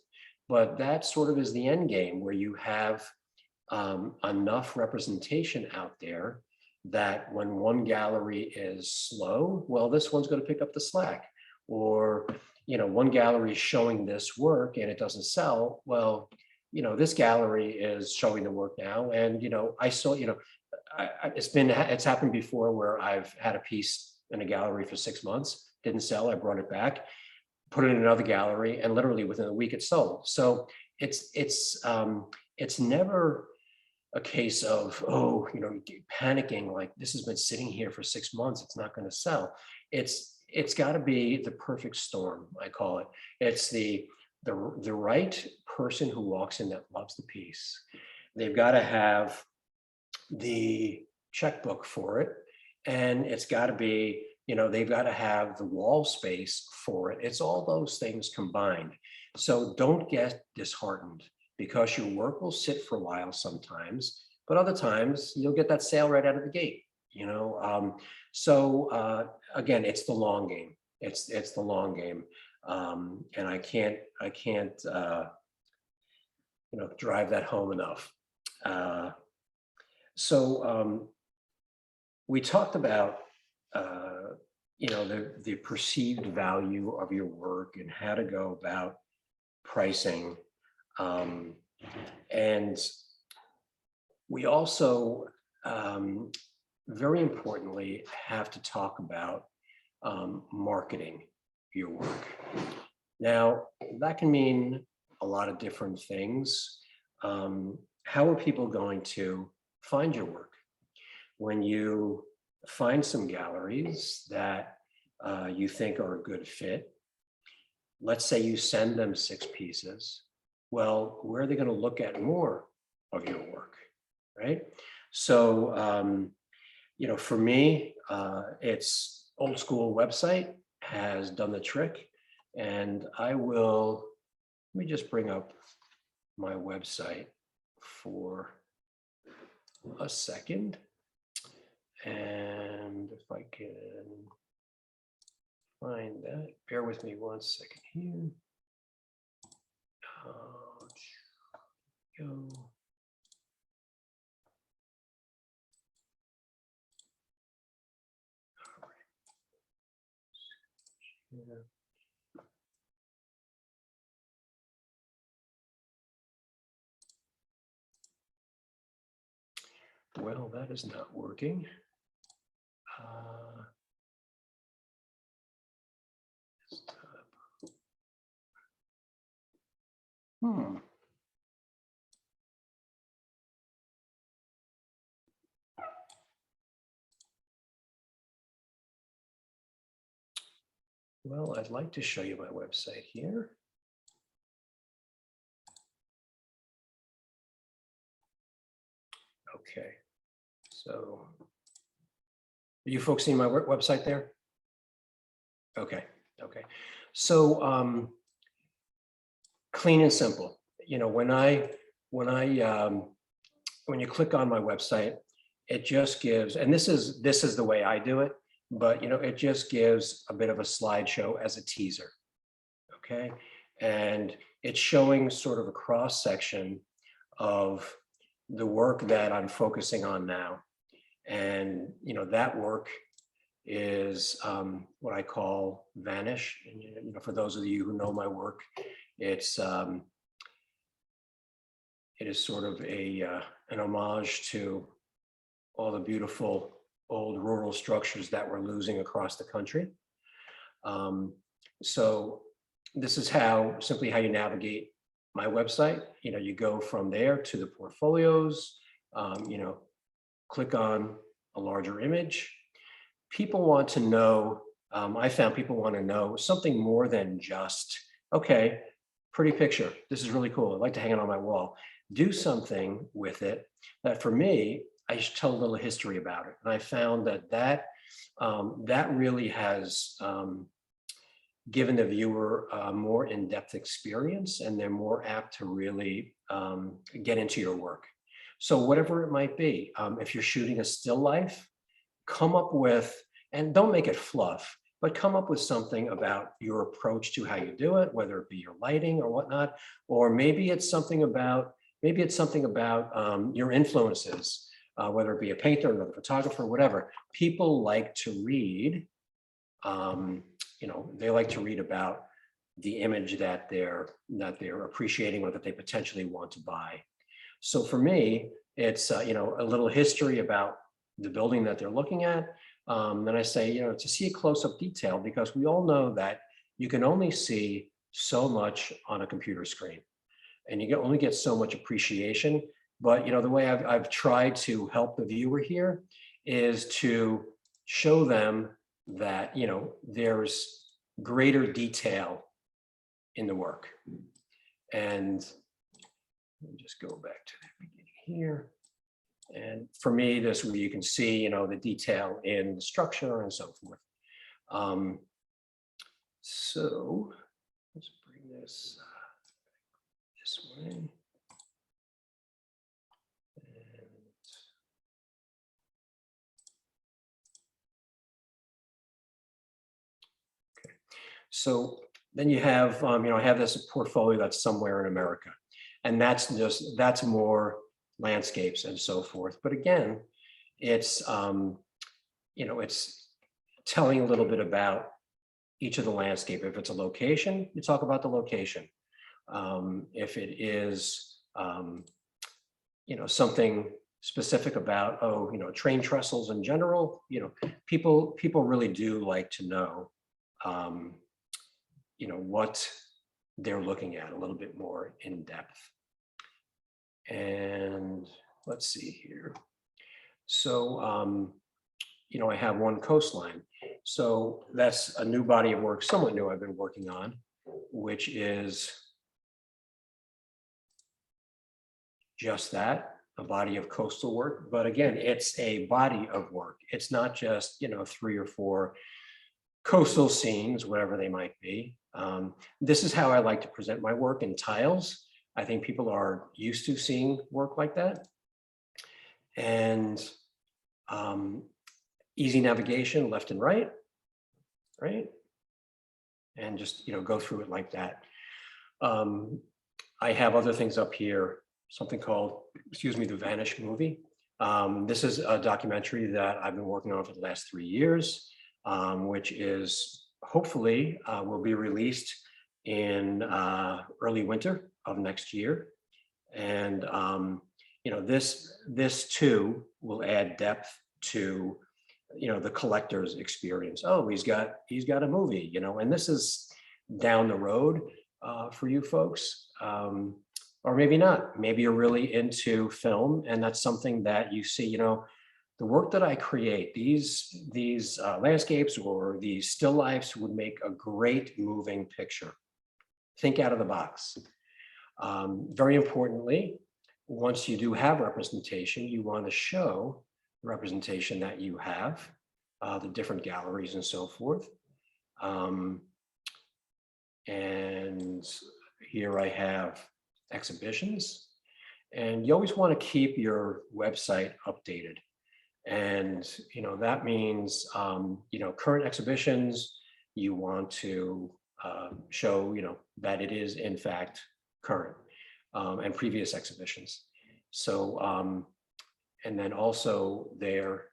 but that sort of is the end game, where you have enough representation out there that when one gallery is slow, well, this one's going to pick up the slack. Or, one gallery is showing this work and it doesn't sell. Well, this gallery is showing the work now. And, I saw, it's happened before where I've had a piece in a gallery for 6 months, didn't sell. I brought it back, put it in another gallery, and literally within a week it sold. So it's never a case of, panicking, like this has been sitting here for 6 months, it's not going to sell. It's got to be the perfect storm, I call it. It's the right person who walks in that loves the piece. They've got to have the checkbook for it, and it's got to be, they've got to have the wall space for it. It's all those things combined. So don't get disheartened, because your work will sit for a while sometimes, but other times you'll get that sale right out of the gate. So again, it's the long game. It's the long game, and I can't drive that home enough. So we talked about the perceived value of your work and how to go about pricing, and we also very importantly have to talk about marketing your work. Now, that can mean a lot of different things. How are people going to find your work? When you find some galleries that you think are a good fit, let's say you send them 6 pieces, well, where are they going to look at more of your work, right? So, for me, it's old school website has done the trick, and let me just bring up my website for a second. And if I can find that, bear with me 1 second here. Go. Yeah. Well, that is not working. Well, I'd like to show you my website here. Okay, so are you folks seeing my website there? Okay. So clean and simple. When you click on my website, it just gives, and this is the way I do it, but it just gives a bit of a slideshow as a teaser. Okay, and it's showing sort of a cross section of the work that I'm focusing on now. And that work is what I call vanish. And for those of you who know my work, it is sort of an homage to all the beautiful old rural structures that we're losing across the country. So this is simply how you navigate my website. You go from there to the portfolios, click on a larger image. People want to know, I found people want to know something more than just, okay, pretty picture. This is really cool. I'd like to hang it on my wall. Do something with it that for me, I should tell a little history about it. And I found that really has given the viewer a more in-depth experience, and they're more apt to really get into your work. So whatever it might be, if you're shooting a still life, come up with, and don't make it fluff, but come up with something about your approach to how you do it, whether it be your lighting or whatnot, or maybe it's something about your influences, whether it be a painter, another photographer, whatever. People like to read, they like to read about the image that they're appreciating or that they potentially want to buy. So for me, it's a little history about the building that they're looking at. Then I say, to see a close-up detail, because we all know that you can only see so much on a computer screen, and you can only get so much appreciation. But the way I've tried to help the viewer here is to show them that there's greater detail in the work. And let me just go back to the beginning here. And for me, this where you can see, the detail in the structure and so forth. So let's bring this way. And, okay. So then you have, I have this portfolio that's somewhere in America, and that's more landscapes and so forth. But again, it's it's telling a little bit about each of the landscape. If it's a location, you talk about the location. If it is something specific about train trestles in general, people really do like to know what they're looking at a little bit more in depth. And let's see here. So, I have one coastline. So that's a new body of work, somewhat new, I've been working on, which is just that, a body of coastal work. But again, it's a body of work. It's not just, 3 or 4 coastal scenes, whatever they might be. This is how I like to present my work in tiles. I think people are used to seeing work like that. And easy navigation, left and right? And just, go through it like that. I have other things up here, something called, the Vanish movie. This is a documentary that I've been working on for the last 3 years, which is hopefully will be released in early winter of next year. And this too will add depth to the collector's experience. Oh, he's got a movie, and this is down the road for you folks, or maybe not. Maybe you're really into film, and that's something that you see. The work that I create, these landscapes or these still lifes would make a great moving picture. Think out of the box. Very importantly, once you do have representation, you want to show the representation that you have, the different galleries and so forth. And here I have exhibitions, and you always want to keep your website updated. And, that means, current exhibitions, you want to show, that it is in fact current, and previous exhibitions. So, and then also there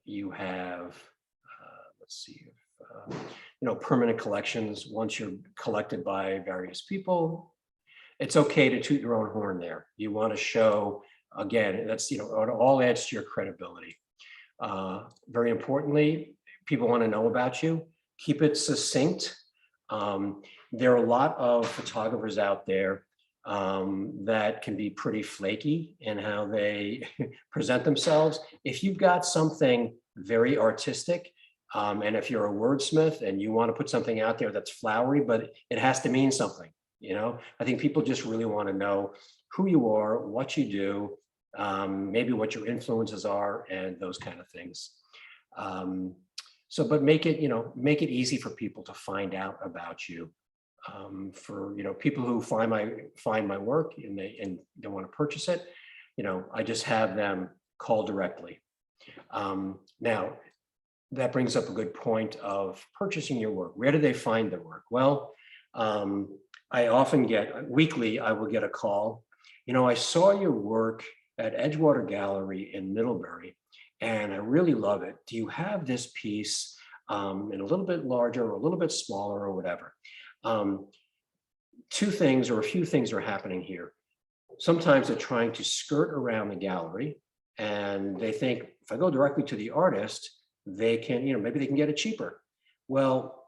you have, let's see, permanent collections. Once you're collected by various people, it's okay to toot your own horn there. You want to show, again, that's, it all adds to your credibility. Very importantly, people want to know about you. Keep it succinct. There are a lot of photographers out there that can be pretty flaky in how they present themselves. If you've got something very artistic, and if you're a wordsmith and you want to put something out there that's flowery, but it has to mean something, I think people just really want to know who you are, what you do, maybe what your influences are, and those kind of things. But make it easy for people to find out about you. For people who find my work and they want to purchase it, I just have them call directly. Now, that brings up a good point of purchasing your work. Where do they find the work? Well, I often weekly, I will get a call. I saw your work at Edgewater Gallery in Middlebury, and I really love it. Do you have this piece in a little bit larger or a little bit smaller or whatever? Two things or a few things are happening here. Sometimes they're trying to skirt around the gallery, and they think if I go directly to the artist, they can, maybe they can get it cheaper. Well,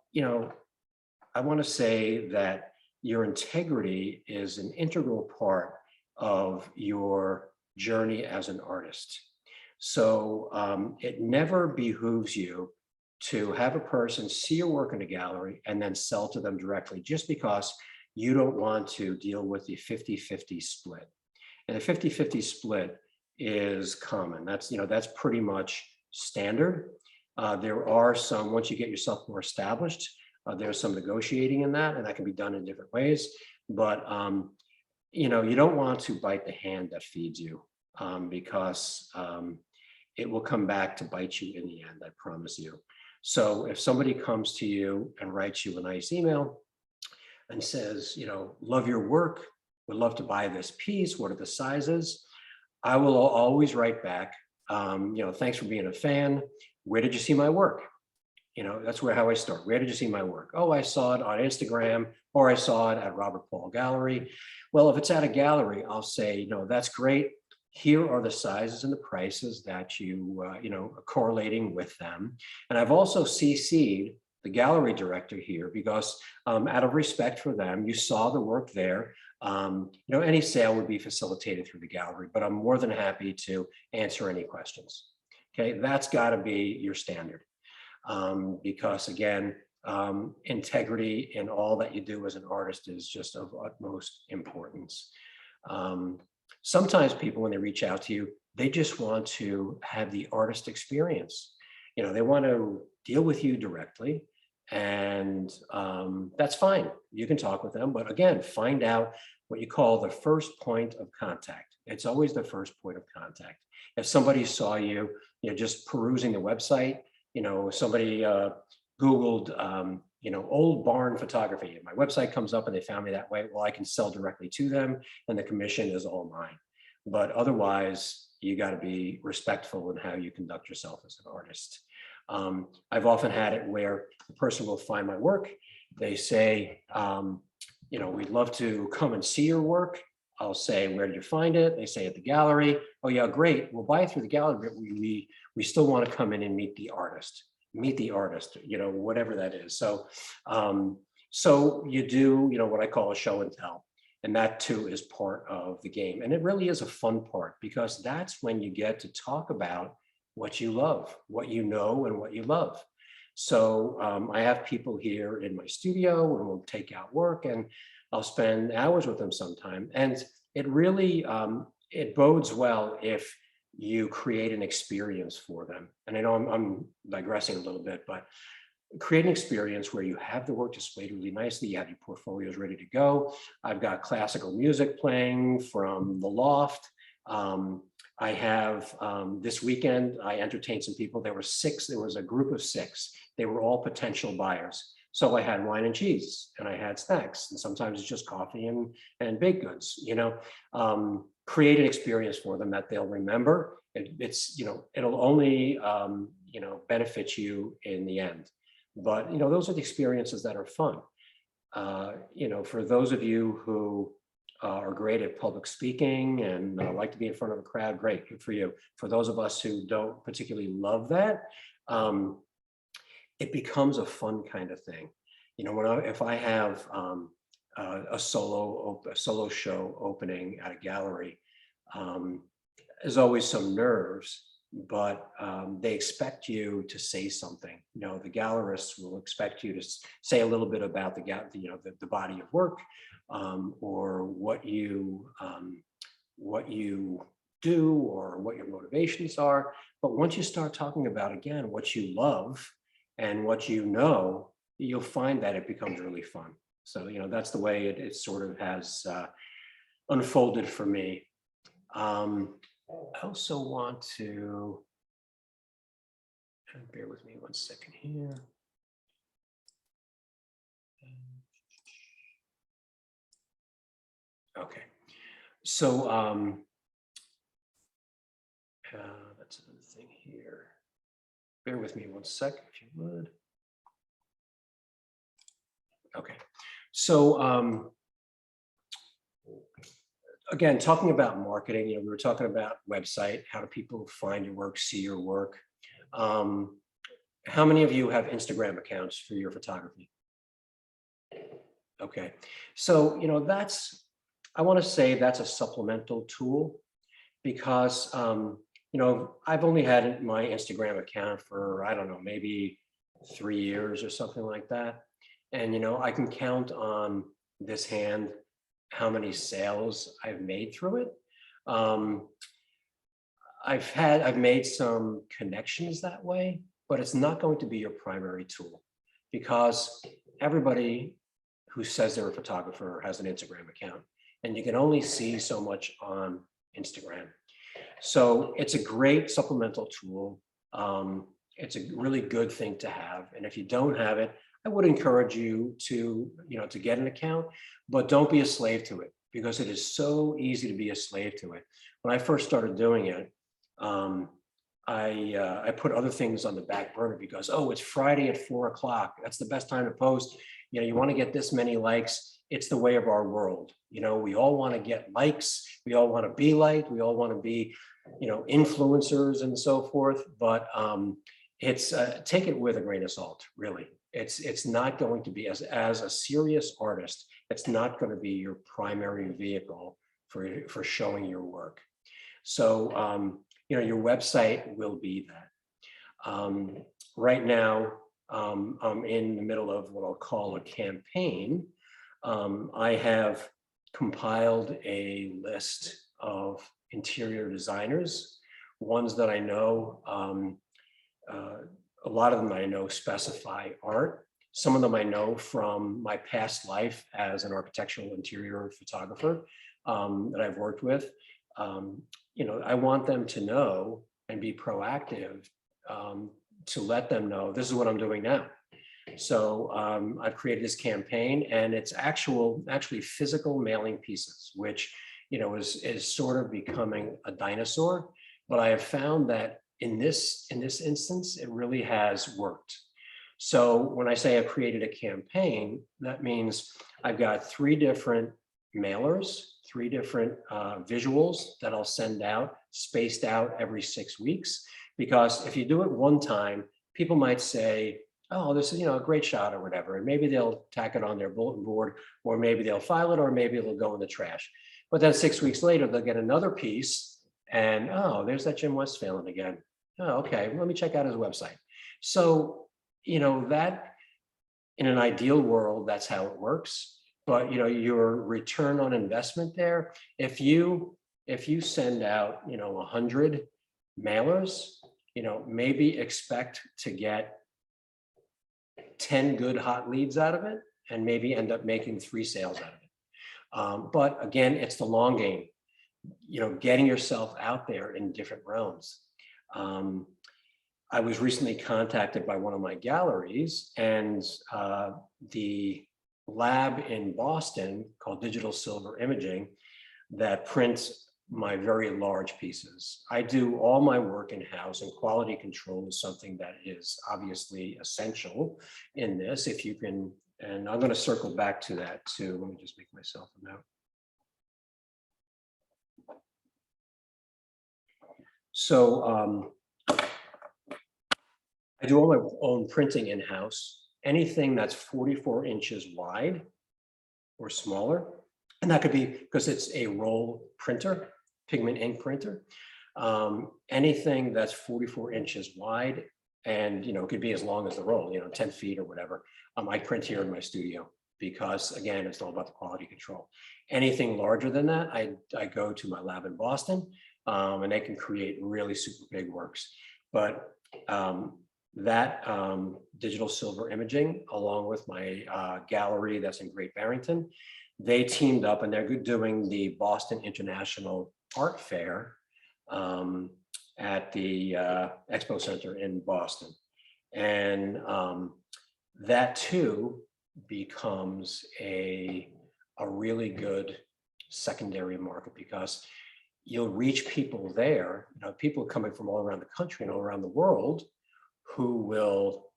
I want to say that your integrity is an integral part of your journey as an artist. So it never behooves you to have a person see your work in a gallery and then sell to them directly just because you don't want to deal with the 50-50 split. And the 50-50 split is common. That's pretty much standard. There are some, once you get yourself more established, there's some negotiating in that, and that can be done in different ways. But you don't want to bite the hand that feeds you, because it will come back to bite you in the end, I promise you. So if somebody comes to you and writes you a nice email and says, love your work, would love to buy this piece, what are the sizes? I will always write back, thanks for being a fan. Where did you see my work? That's how I start. Where did you see my work? Oh, I saw it on Instagram, or I saw it at Robert Paul Gallery. Well, if it's at a gallery, I'll say, that's great. Here are the sizes and the prices that you are correlating with them. And I've also CC'd the gallery director here because out of respect for them, you saw the work there. Any sale would be facilitated through the gallery, but I'm more than happy to answer any questions. Okay, that's got to be your standard. Because again, integrity in all that you do as an artist is just of utmost importance. Sometimes people, when they reach out to you, they just want to have the artist experience. They want to deal with you directly, and that's fine. You can talk with them, but again, find out what you call the first point of contact. It's always the first point of contact. If somebody saw you, just perusing the website, somebody Googled, old barn photography, and my website comes up and they found me that way. Well, I can sell directly to them and the commission is all mine. But otherwise, you got to be respectful in how you conduct yourself as an artist. I've often had it where the person will find my work. They say, we'd love to come and see your work. I'll say, where did you find it? They say at the gallery. Oh yeah, great. We'll buy it through the gallery, but we still want to come in and meet the artist, whatever that is. So you do, what I call a show and tell. And that too is part of the game. And it really is a fun part because that's when you get to talk about what you love, what you know, and what you love. So I have people here in my studio and we'll take out work and I'll spend hours with them sometime. And it really, it bodes well if you create an experience for them. And I know I'm digressing a little bit, but create an experience where you have the work displayed really nicely, you have your portfolios ready to go. I've got classical music playing from the loft. I have, this weekend, I entertained some people. There was a group of 6. They were all potential buyers. So I had wine and cheese and I had snacks, and sometimes it's just coffee and baked goods, create an experience for them that they'll remember. It'll only, benefit you in the end. But, those are the experiences that are fun. For those of you who are great at public speaking and like to be in front of a crowd, great, good for you. For those of us who don't particularly love that, it becomes a fun kind of thing. if I have a solo show opening at a gallery, there's always some nerves, but they expect you to say something. The gallerists will expect you to say a little bit about the body of work, or what you do, or what your motivations are. But once you start talking about, again, what you love and what you'll find that it becomes really fun. So, that's the way it sort of has unfolded for me. I also want to, bear with me one second here. Okay, so that's another thing here. Bear with me one second, if you would. Okay, so again, talking about marketing, we were talking about website. How do people find your work, see your work? How many of you have Instagram accounts for your photography? Okay, so I want to say that's a supplemental tool, because I've only had my Instagram account for, I don't know, maybe 3 years or something like that. And I can count on this hand how many sales I've made through it. I've made some connections that way, but it's not going to be your primary tool, because everybody who says they're a photographer has an Instagram account, and you can only see so much on Instagram. So it's a great supplemental tool. It's a really good thing to have. And if you don't have it, I would encourage you to get an account, but don't be a slave to it, because it is so easy to be a slave to it. When I first started doing it, I put other things on the back burner because, oh, it's Friday at 4 o'clock. That's the best time to post. You want to get this many likes. It's the way of our world. We all want to get likes. We all want to be liked. We all want to be, influencers and so forth. But it's take it with a grain of salt, really. It's not going to be, as a serious artist, it's not going to be your primary vehicle for showing your work. So, your website will be that. Right now, I'm in the middle of what I'll call a campaign. I have compiled a list of interior designers, ones that I know. A lot of them I know specify art. Some of them I know from my past life as an architectural interior photographer that I've worked with. I want them to know and be proactive to let them know this is what I'm doing now. So I've created this campaign, and it's actually physical mailing pieces, which is sort of becoming a dinosaur. But I have found that in this instance, it really has worked. So when I say I've created a campaign, that means I've got 3 different mailers, 3 different visuals that I'll send out, spaced out every 6 weeks. Because if you do it one time, people might say, oh, this is a great shot or whatever, and maybe they'll tack it on their bulletin board, or maybe they'll file it, or maybe it'll go in the trash. But then 6 weeks later, they'll get another piece, and oh, there's that Jim Westphalen again. Oh, okay, let me check out his website. So that in an ideal world, that's how it works. But your return on investment there, if you send out 100 mailers, maybe expect to get 10 good hot leads out of it, and maybe end up making 3 sales out of it. But again, it's the long game, getting yourself out there in different realms. I was recently contacted by one of my galleries, and the lab in Boston called Digital Silver Imaging that prints my very large pieces. I do all my work in-house, and quality control is something that is obviously essential in this. If you can, and I'm going to circle back to that too. Let me just make myself a note. So I do all my own printing in-house. anything that's 44 inches wide or smaller. And that could be because it's a roll printer, pigment ink printer. Anything that's 44 inches wide and, it could be as long as the roll, 10 feet or whatever. I print here in my studio because, again, it's all about the quality control. Anything larger than that, I go to my lab in Boston, and they can create really super big works. But that digital silver imaging, along with my gallery that's in Great Barrington, they teamed up and they're doing the Boston International Art Fair at the Expo Center in Boston. And that too becomes a really good secondary market because you'll reach people there, people coming from all around the country and all around the world who will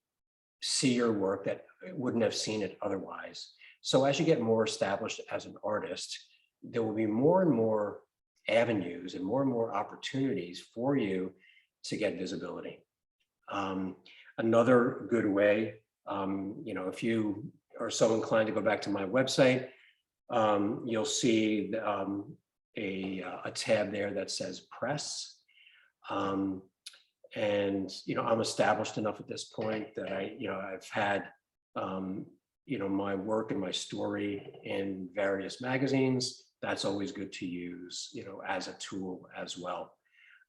see your work that wouldn't have seen it otherwise. So as you get more established as an artist, there will be more and more avenues and more opportunities for you to get visibility. Another good way, if you are so inclined to go back to my website, you'll see a tab there that says press. And I'm established enough at this point that I've had my work and my story in various magazines. That's always good to use, as a tool as well.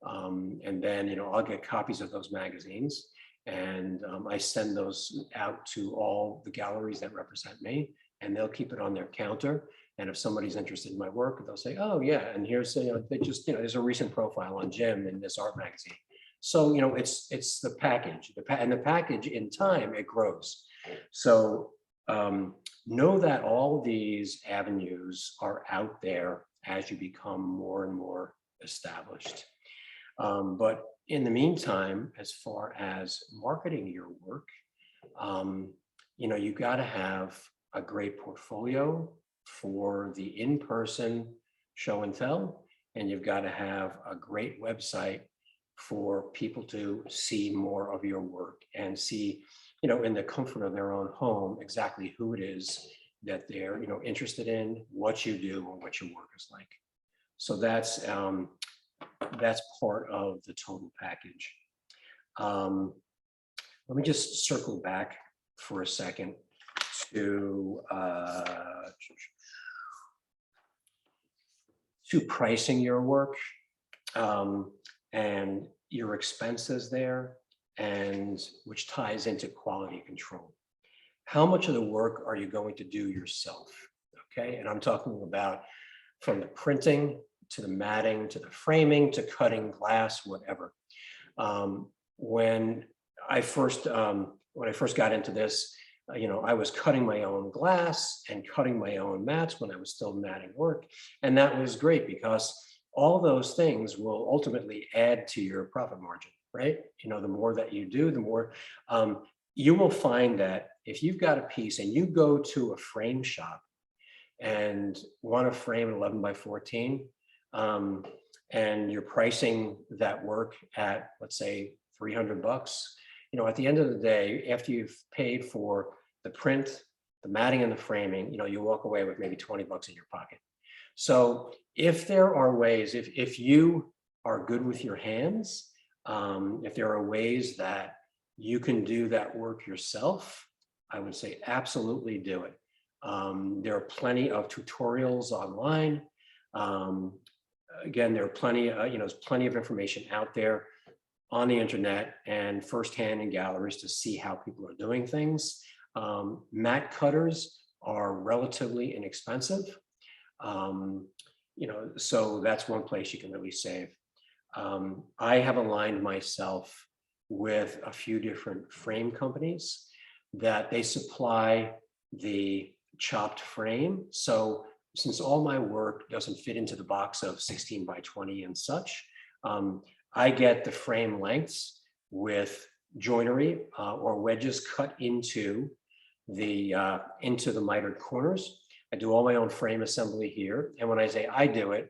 And then, I'll get copies of those magazines and I send those out to all the galleries that represent me, and they'll keep it on their counter. And if somebody's interested in my work, they'll say, oh yeah, and here's, they just, there's a recent profile on Jim in this art magazine. So, it's the package, and the package in time, it grows. So know that all these avenues are out there as you become more and more established. But in the meantime, as far as marketing your work, you got to have a great portfolio for the in-person show and tell, and you've got to have a great website for people to see more of your work and see, in the comfort of their own home, exactly who it is that they're, interested in, what you do, and what your work is like. So that's part of the total package. Let me just circle back for a second to pricing your work and your expenses there, and which ties into quality control. How much of the work are you going to do yourself? Okay, and I'm talking about from the printing to the matting to the framing to cutting glass, whatever. When I first got into this, I was cutting my own glass and cutting my own mats when I was still matting work, and that was great because all those things will ultimately add to your profit margin, right? The more that you do, the more you will find that if you've got a piece and you go to a frame shop and want to frame an 11 by 14, and you're pricing that work at, let's say, $300, at the end of the day, after you've paid for the print, the matting and the framing, you walk away with maybe $20 in your pocket. So if there are ways, if you are good with your hands, if there are ways that you can do that work yourself, I would say absolutely do it. There are plenty of tutorials online. Again, there are plenty, there's plenty of information out there on the internet and firsthand in galleries to see how people are doing things. Mat cutters are relatively inexpensive. So that's one place you can really save. I have aligned myself with a few different frame companies that they supply the chopped frame. So since all my work doesn't fit into the box of 16 by 20 and such, I get the frame lengths with joinery or wedges cut into the mitered corners. I do all my own frame assembly here. And when I say I do it,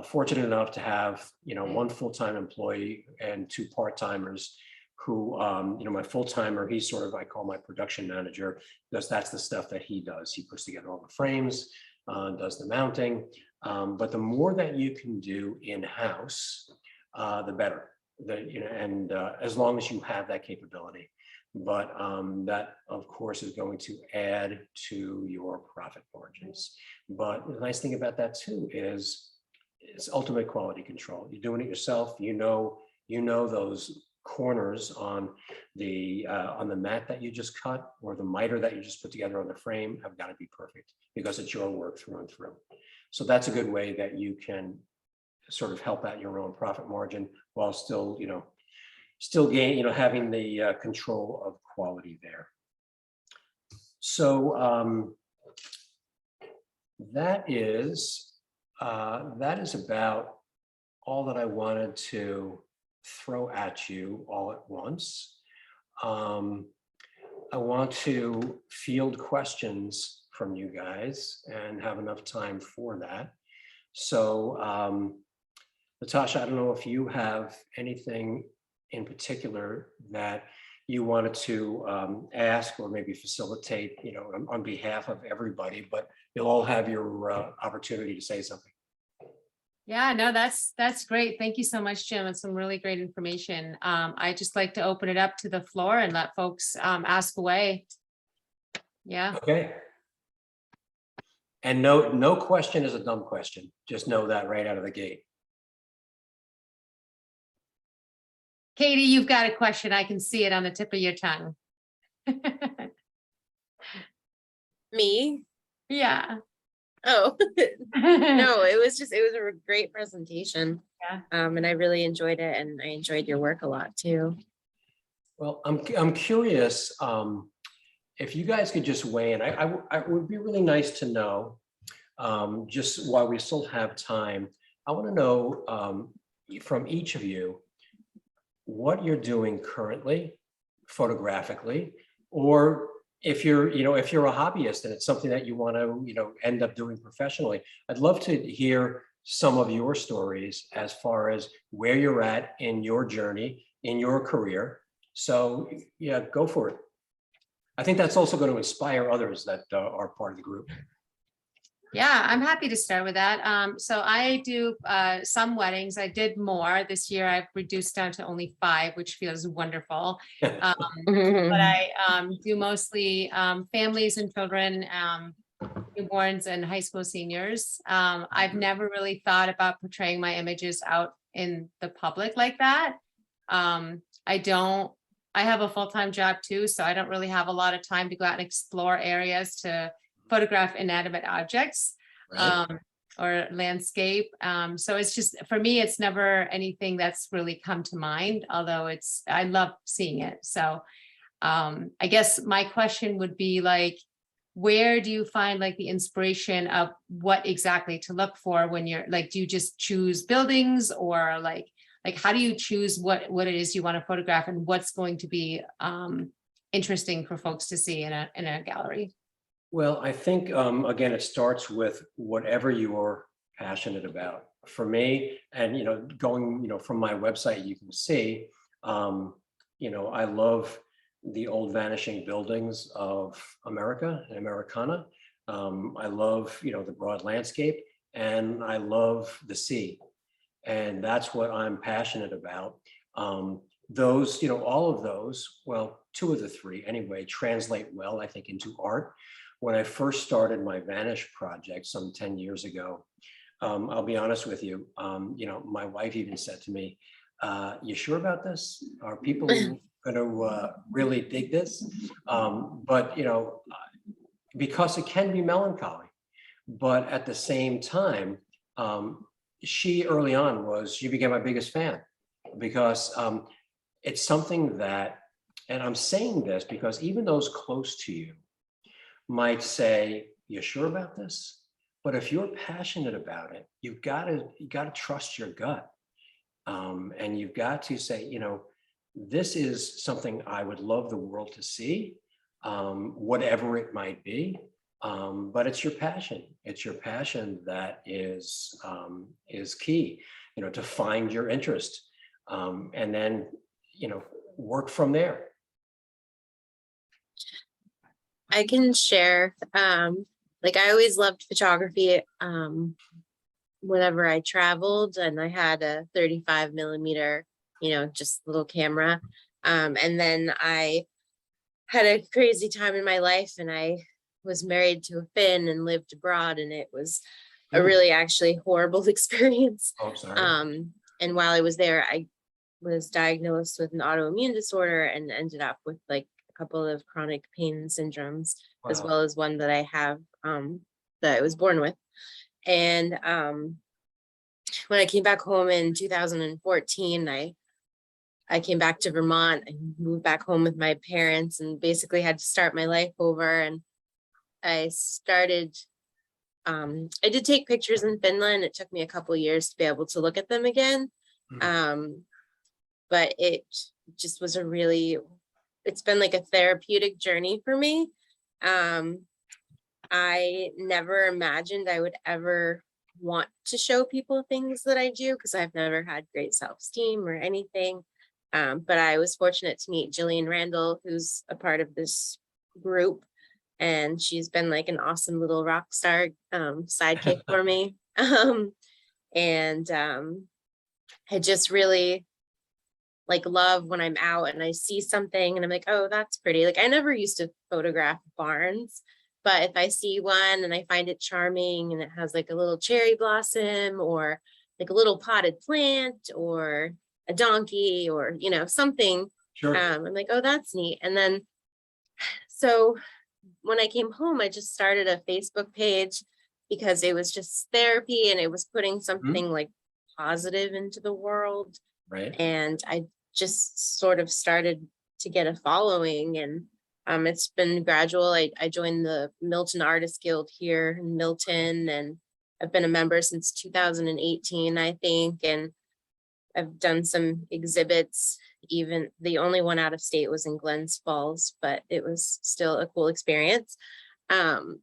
fortunate enough to have, one full-time employee and 2 part-timers who, my full timer, he's sort of, I call my production manager, because that's the stuff that he does. He puts together all the frames, does the mounting. But the more that you can do in-house, the better. And as long as you have that capability. But that, of course, is going to add to your profit margins. But the nice thing about that too is it's ultimate quality control. You're doing it yourself. You know those corners on the mat that you just cut, or the miter that you just put together on the frame, have got to be perfect, because it's your work through and through. So that's a good way that you can sort of help out your own profit margin while still, having the control of quality there. So that is about all that I wanted to throw at you all at once. I want to field questions from you guys and have enough time for that. So Natasha, I don't know if you have anything in particular that you wanted to ask or maybe facilitate, on behalf of everybody, but you'll all have your opportunity to say something. Yeah, no, that's great. Thank you so much, Jim. It's some really great information. I just like to open it up to the floor and let folks ask away. Yeah. Okay. And no question is a dumb question. Just know that right out of the gate. Katie, you've got a question. I can see it on the tip of your tongue. Me? Yeah. Oh, no, it was a great presentation. Yeah. And I really enjoyed it, and I enjoyed your work a lot too. Well, I'm curious if you guys could just weigh in. I would be really nice to know, just while we still have time, I want to know from each of you what you're doing currently, photographically, or if you're a hobbyist and it's something that you want to, end up doing professionally. I'd love to hear some of your stories as far as where you're at in your journey, in your career. So yeah, go for it. I think that's also going to inspire others that are part of the group. Yeah, I'm happy to start with that. So I do some weddings. I did more this year. I've reduced down to only 5, which feels wonderful. But I do mostly families and children, newborns and high school seniors. I've never really thought about portraying my images out in the public like that. I have a full-time job too, so I don't really have a lot of time to go out and explore areas to photograph inanimate objects, Right. Or landscape. So it's just, for me, it's never anything that's really come to mind, although I love seeing it. So I guess my question would be like, where do you find like the inspiration of what exactly to look for when you're like, do you just choose buildings, or like how do you choose what it is you want to photograph and what's going to be interesting for folks to see in a gallery? Well, I think, again, it starts with whatever you're passionate about. For me, and, going, from my website, you can see, I love the old vanishing buildings of America and Americana. I love, the broad landscape, and I love the sea. And that's what I'm passionate about. Those, all of those, well, 2 of the 3 anyway, translate well, I think, into art. When I first started my Vanish project some 10 years ago, I'll be honest with you, my wife even said to me, you sure about this? Are people going to really dig this? But, because it can be melancholy, but at the same time, she early on she became my biggest fan, because it's something that, and I'm saying this because even those close to you might say, you sure about this? But if you're passionate about it, you got to trust your gut. And you've got to say, this is something I would love the world to see, whatever it might be. But it's your passion. It's your passion that is key, to find your interest. And then, work from there. I can share, like I always loved photography. Whenever I traveled, and I had a 35 millimeter, just little camera. And then I had a crazy time in my life, and I was married to a Finn and lived abroad, and it was a really actually horrible experience. Oh, sorry. And while I was there, I was diagnosed with an autoimmune disorder and ended up with like a couple of chronic pain syndromes, as Wow. well as one that I have that I was born with. And when I came back home in 2014, I came back to Vermont and moved back home with my parents and basically had to start my life over. And I started, I did take pictures in Finland. It took me a couple years to be able to look at them again. But it just was it's been like a therapeutic journey for me. I never imagined I would ever want to show people things that I do, because I've never had great self-esteem or anything. But I was fortunate to meet Jillian Randall, who's a part of this group, and she's been like an awesome little rock star sidekick for me. And I just really like love when I'm out and I see something and I'm like, oh, that's pretty. Like I never used to photograph barns, but if I see one and I find it charming and it has like a little cherry blossom or like a little potted plant or a donkey or, something, Sure. I'm like, oh, that's neat. And then, so when I came home, I just started a Facebook page because it was just therapy and it was putting something like positive into the world. Right. And I just sort of started to get a following, and it's been gradual. I joined the Milton Artist Guild here in Milton, and I've been a member since 2018, I think. And I've done some exhibits. Even the only one out of state was in Glens Falls, but it was still a cool experience. But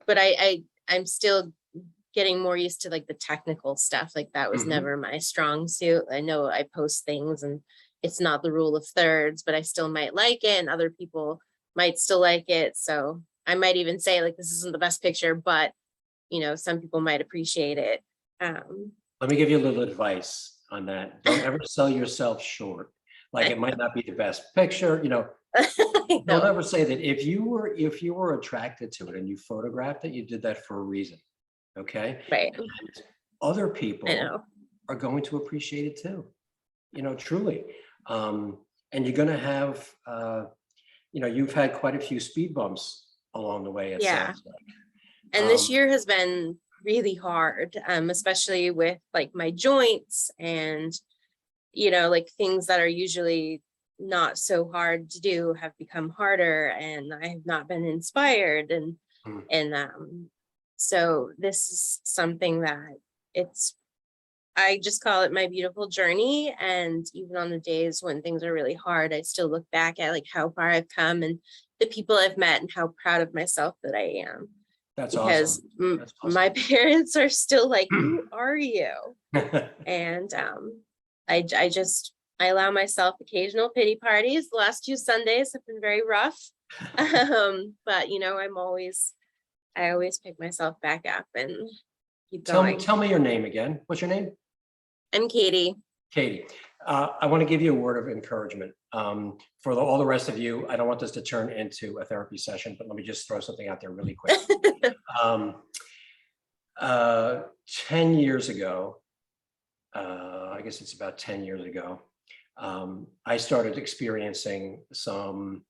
I'm still getting more used to like the technical stuff. Like that was never my strong suit. I know I post things and it's not the rule of thirds, but I still might like it and other people might still like it. So I might even say like, this isn't the best picture, but some people might appreciate it. Let me give you a little advice on that. Don't ever sell yourself short. Like it might not be the best picture, Don't ever say that. If you were attracted to it and you photographed it, you did that for a reason. Okay. Right. And other people are going to appreciate it too, truly. And you're going to have, you've had quite a few speed bumps along the way. It sounds like. And this year has been really hard, especially with like my joints and, like things that are usually not so hard to do have become harder, and I have not been inspired. So this is something that I just call it my beautiful journey. And even on the days when things are really hard, I still look back at like how far I've come and the people I've met and how proud of myself that I am. That's because awesome. That's awesome. My parents are still like, who are you? And I allow myself occasional pity parties. The last 2 Sundays have been very rough. But I always pick myself back up and keep going. Tell me your name again. What's your name? I'm Katie. Katie. I want to give you a word of encouragement. For all the rest of you, I don't want this to turn into a therapy session, but let me just throw something out there really quick. 10 years ago, I guess it's about 10 years ago, I started experiencing some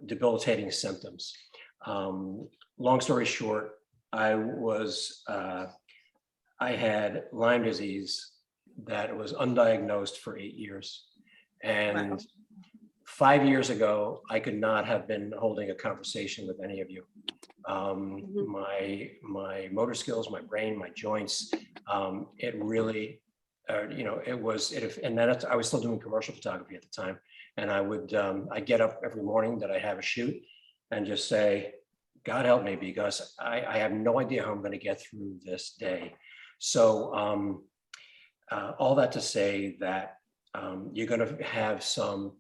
debilitating symptoms. Long story short, I had Lyme disease that was undiagnosed for 8 years. And Wow. 5 years ago, I could not have been holding a conversation with any of you. My motor skills, my brain, my joints, it really, and then I was still doing commercial photography at the time. And I'd get up every morning that I have a shoot and just say, God help me, because I have no idea how I'm going to get through this day. So all that to say that You're going to have some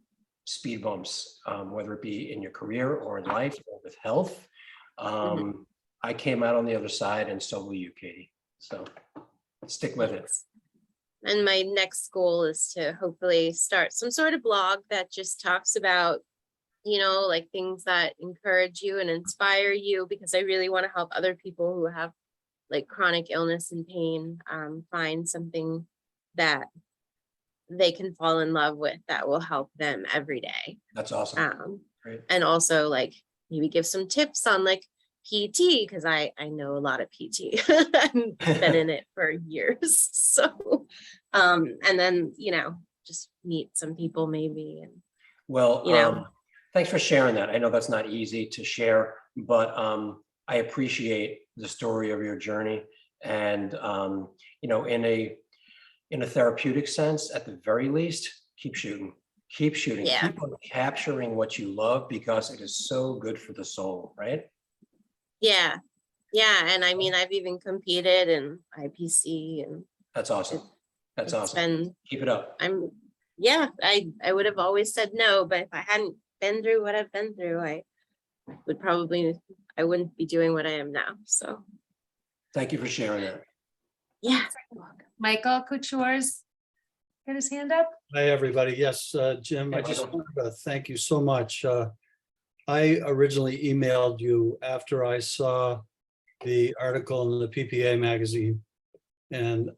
speed bumps, whether it be in your career or in life or with health. I came out on the other side, and so will you, Katie. So stick with it. And my next goal is to hopefully start some sort of blog that just talks about, you know, like things that encourage you and inspire you, because I really want to help other people who have like chronic illness and pain find something that they can fall in love with that will help them every day. That's awesome. Great. And also like maybe give some tips on like PT, because I know a lot of PT. I've been in it for years. So and then, you know, just meet some people maybe. And well, you know, thanks for sharing that. I know that's not easy to share, but I appreciate the story of your journey. And you know, in a therapeutic sense, at the very least, keep shooting. Keep shooting. Yeah. Keep on capturing what you love, because it is so good for the soul, right? yeah. Yeah. And I mean, I've even competed in IPC, and That's awesome. That's awesome. Keep it up. I would have always said no, but if I hadn't been through what I've been through, I wouldn't be doing what I am now. So Thank you for sharing that. yeah. Michael Couture's got his hand up. Hi, everybody. Yes, Jim, Hey, I just Michael. wanted to thank you so much. I originally emailed you after I saw the article in the PPA magazine, and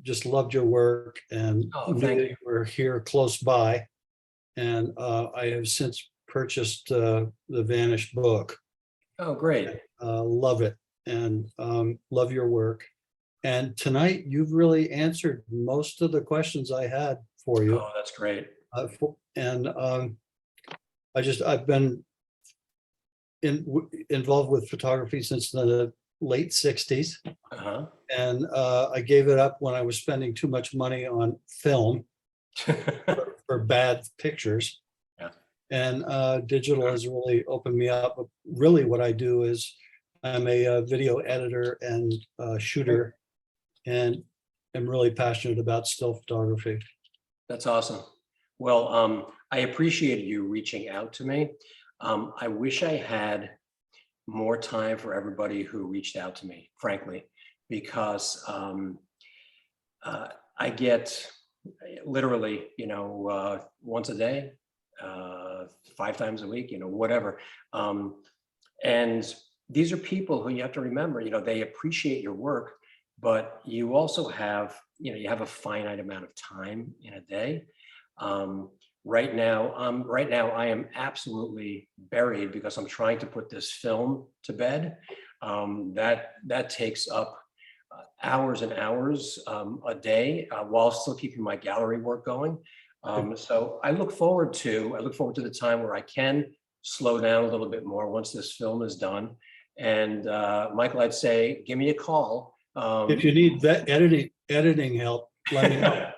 just loved your work, and Oh, knew thank that you. you were here close by. And I have since purchased the Vanished book. Oh, great. Love it, and love your work. And tonight, you've really answered most of the questions I had for you. Oh, that's great. I've been involved with photography since the late 60s. Uh-huh. And I gave it up when I was spending too much money on film for bad pictures. Yeah. And digital has really opened me up. But really what I do is I'm a video editor and shooter, and I'm really passionate about still photography. That's awesome. Well, I appreciated you reaching out to me. I wish I had more time for everybody who reached out to me, frankly, because I get literally, you know, once a day, 5 times a week, you know, whatever. And these are people who you have to remember, you know, they appreciate your work, but you also have, you know, you have a finite amount of time in a day. Right now, I am absolutely buried because I'm trying to put this film to bed. That takes up hours and hours a day while still keeping my gallery work going. So I look forward to the time where I can slow down a little bit more once this film is done. And Michael, I'd say, give me a call. If you need that editing help, let me know.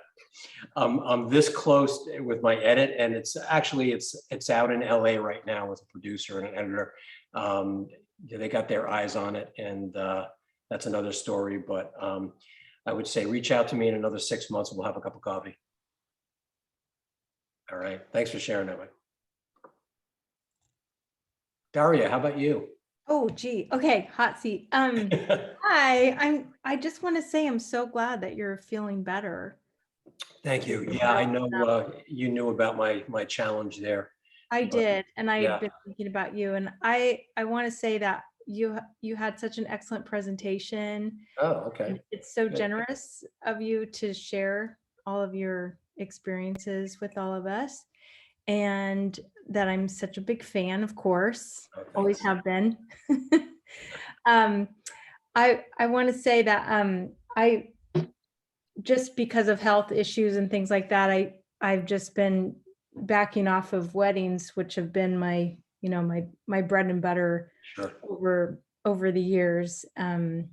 I'm this close with my edit, and it's out in LA right now with a producer and an editor. They got their eyes on it, and that's another story. But I would say reach out to me in another 6 months, and we'll have a cup of coffee. All right. Thanks for sharing that, Mike. Daria, how about you? Oh, gee. Okay, hot seat. Hi, I just want to say I'm so glad that you're feeling better. Thank you. Yeah, I know you knew about my challenge there. I did, and I've yeah. been thinking about you, and I want to say that you had such an excellent presentation. Oh, okay. And it's so Good. generous of you to share all of your experiences with all of us, and that I'm such a big fan, of course, Oh, always thanks. have been. I want to say that I just because of health issues and things like that, I've just been backing off of weddings, which have been my, you know, my bread and butter Sure. over the years. You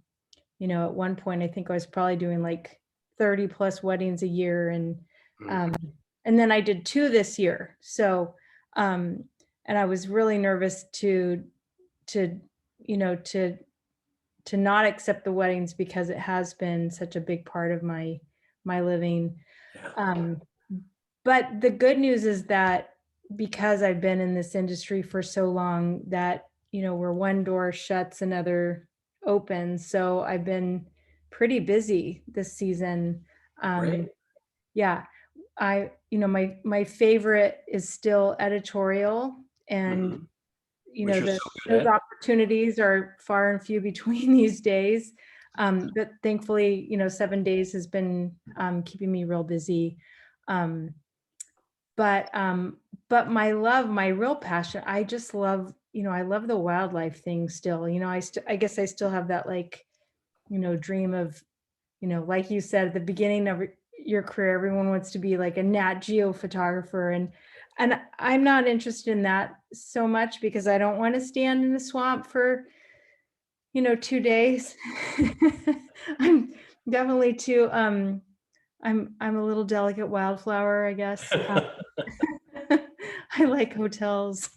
know, at one point I think I was probably doing like 30 plus weddings a year, and then I did 2 this year. So and I was really nervous to you know to not accept the weddings because it has been such a big part of my living. Yeah. but the good news is that because I've been in this industry for so long that, where one door shuts, another opens. So I've been pretty busy this season. Great. Yeah, my favorite is still editorial, and Mhm. Which you're so good those at. opportunities are far and few between these days. But thankfully, 7 days has been keeping me real busy. Um, but my real passion, I just love, I love the wildlife thing still. I guess I still have that, like, dream of, like you said at the beginning of your career, everyone wants to be like a Nat Geo photographer, and I'm not interested in that so much because I don't want to stand in the swamp for 2 days. I'm definitely too I'm a little delicate wildflower, I guess. I like hotels.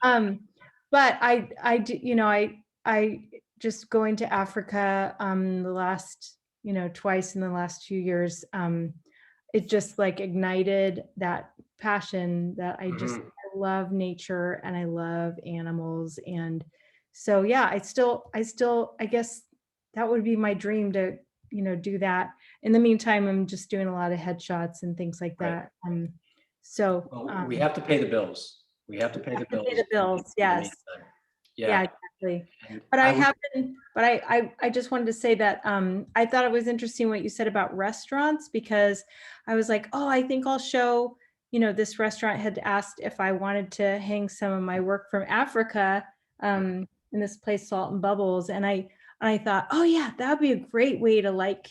Um, but I do, I just going to Africa the last, twice in the last few years. It just like ignited that passion that Mhm. I love nature and I love animals. And so yeah, I guess that would be my dream to, do that. In the meantime, I'm just doing a lot of headshots and things like Right. that. So Well, we have to pay the bills. We have to pay the have to pay bills the bills, in the yes. meantime. Yeah, Yeah. exactly. And But I would, I just wanted to say that I thought it was interesting what you said about restaurants, because I was like, oh, I think I'll show, this restaurant had asked if I wanted to hang some of my work from Africa in this place, Salt and Bubbles. And I thought, oh yeah, that would be a great way to, like,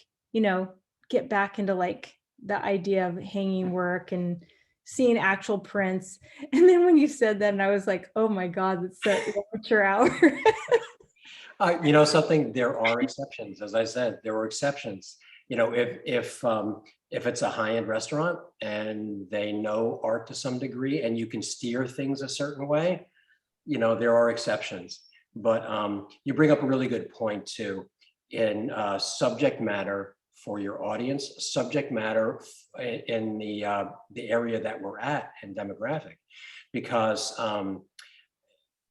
get back into like the idea of hanging work and seeing actual prints. And then when you said that, and I was like, oh my God, that's so amateur hour. something, there are exceptions. As I said, there were exceptions. If it's a high-end restaurant and they know art to some degree and you can steer things a certain way, there are exceptions. But you bring up a really good point too, in subject matter for your audience, subject matter in the area that we're at and demographic, because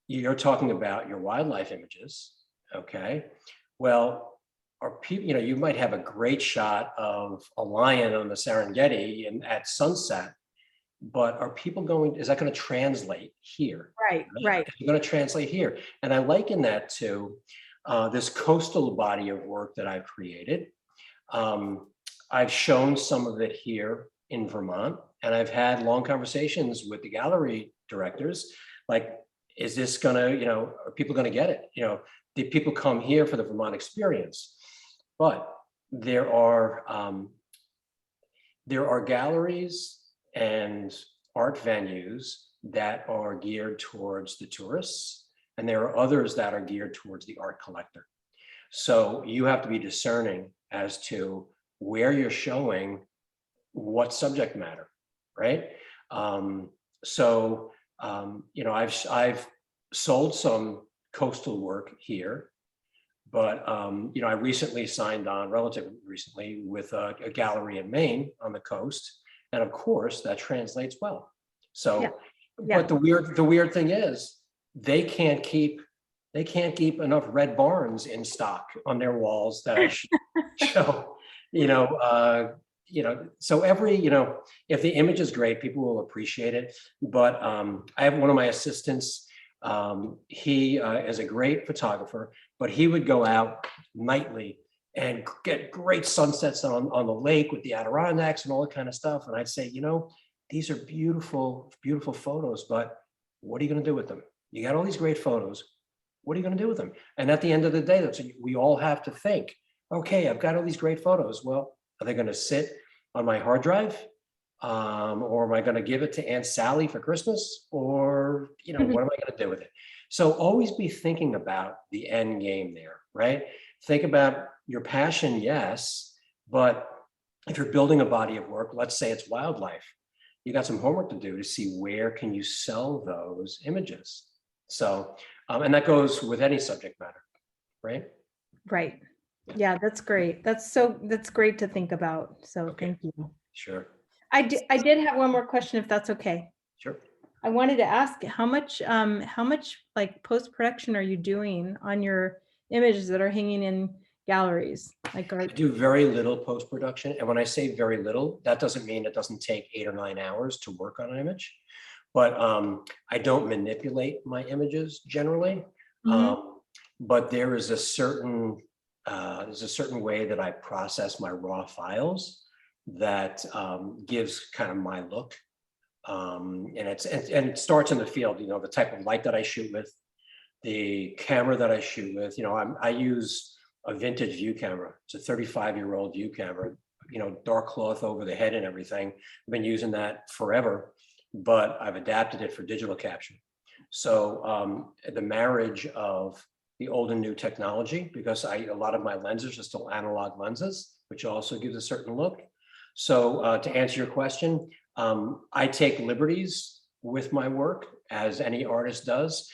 you're talking about your wildlife images, okay? Well, are people, you might have a great shot of a lion on the Serengeti and at sunset, but are people is that going to translate here? Right, right. It's going to translate here. And I liken that to this coastal body of work that I've created. I've shown some of it here in Vermont, and I've had long conversations with the gallery directors, like, is this gonna, are people gonna get it? Did people come here for the Vermont experience? But there are galleries and art venues that are geared towards the tourists, and there are others that are geared towards the art collector. So you have to be discerning as to where you're showing what subject matter, right? I've sold some coastal work here, but I recently signed on, relatively recently, with a gallery in Maine on the coast, and of course that translates well. So, Yeah. but the weird thing is they can't keep enough red barns in stock on their walls that I should show. So if the image is great, people will appreciate it. But I have one of my assistants. He is a great photographer, but he would go out nightly and get great sunsets on the lake with the Adirondacks and all that kind of stuff. And I'd say, these are beautiful, beautiful photos, but what are you going to do with them? You got all these great photos. What are you going to do with them? And at the end of the day, that's what we all have to think. Okay, I've got all these great photos. Well, are they going to sit on my hard drive? Or am I going to give it to Aunt Sally for Christmas? Or, what am I going to do with it? So always be thinking about the end game there, right? Think about your passion, yes, but if you're building a body of work, let's say it's wildlife, you got some homework to do to see where can you sell those images. So, and that goes with any subject matter, right? Right. Yeah, that's great. That's great to think about. So Okay. thank you. Sure. I did have one more question, if that's okay. Sure. I wanted to ask how much like post-production are you doing on your images that are hanging in galleries? Like, I do very little post-production. And when I say very little, that doesn't mean it doesn't take 8 or 9 hours to work on an image. But I don't manipulate my images generally. But there is a certain way that I process my raw files that gives kind of my look. And it starts in the field, you know, the type of light that I shoot with, the camera that I shoot with. You know, I use a vintage view camera. It's a 35-year-old view camera, you know, dark cloth over the head and everything. I've been using that forever, but I've adapted it for digital capture. So the marriage of the old and new technology, because a lot of my lenses are still analog lenses, which also gives a certain look. So to answer your question, I take liberties with my work, as any artist does.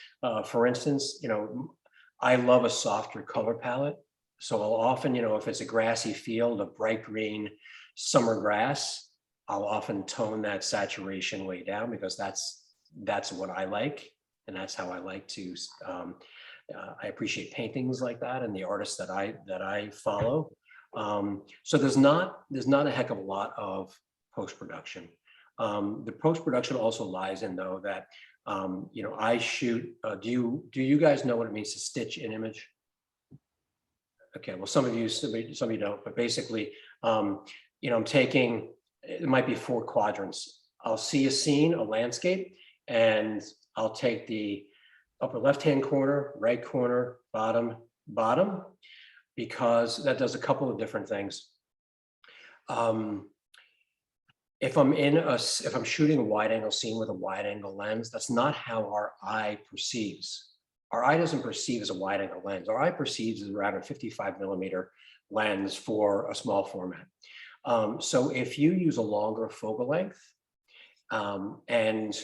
For instance, you know, I love a softer color palette. So I'll often, you know, if it's a grassy field, a bright green summer grass, I'll often tone that saturation way down, because that's what I like. And that's how I like to, I appreciate paintings like that and the artists that I follow. So there's not a heck of a lot of post-production. The post-production also lies in, though, that, you know, I shoot, do you guys know what it means to stitch an image? Okay, well, some of you don't, but basically, you know, I'm taking, it might be 4 quadrants. I'll see a scene, a landscape, and I'll take the upper left-hand corner, right corner, bottom, because that does a couple of different things. If I'm shooting a wide angle scene with a wide angle lens, that's not how our eye perceives. Our eye doesn't perceive as a wide angle lens. Our eye perceives as around a 55mm lens for a small format. So if you use a longer focal length and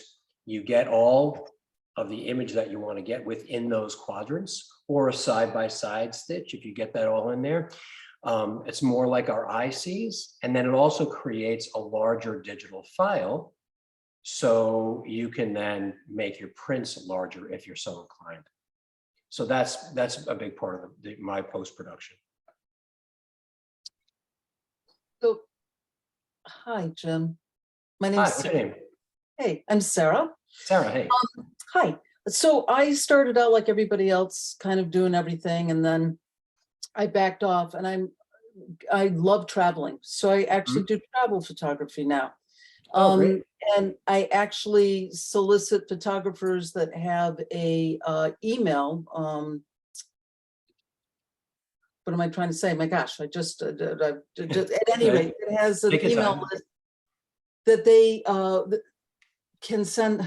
you get all of the image that you want to get within those quadrants, or a side-by-side stitch, if you get that all in there, it's more like our eye sees. And then it also creates a larger digital file, so you can then make your prints larger if you're so inclined. So that's a big part of my post-production. So, hi, Jim. My Hi, name's what's your Sarah. name? Hey, I'm Sarah. Sarah, hey. Hi. So I started out like everybody else, kind of doing everything, and then I backed off, and I love traveling. So I actually do travel photography now. Oh, great. And I actually solicit photographers that have a email. What am I trying to say? My gosh, I just at any rate, it has an Take your email time. list that they can send.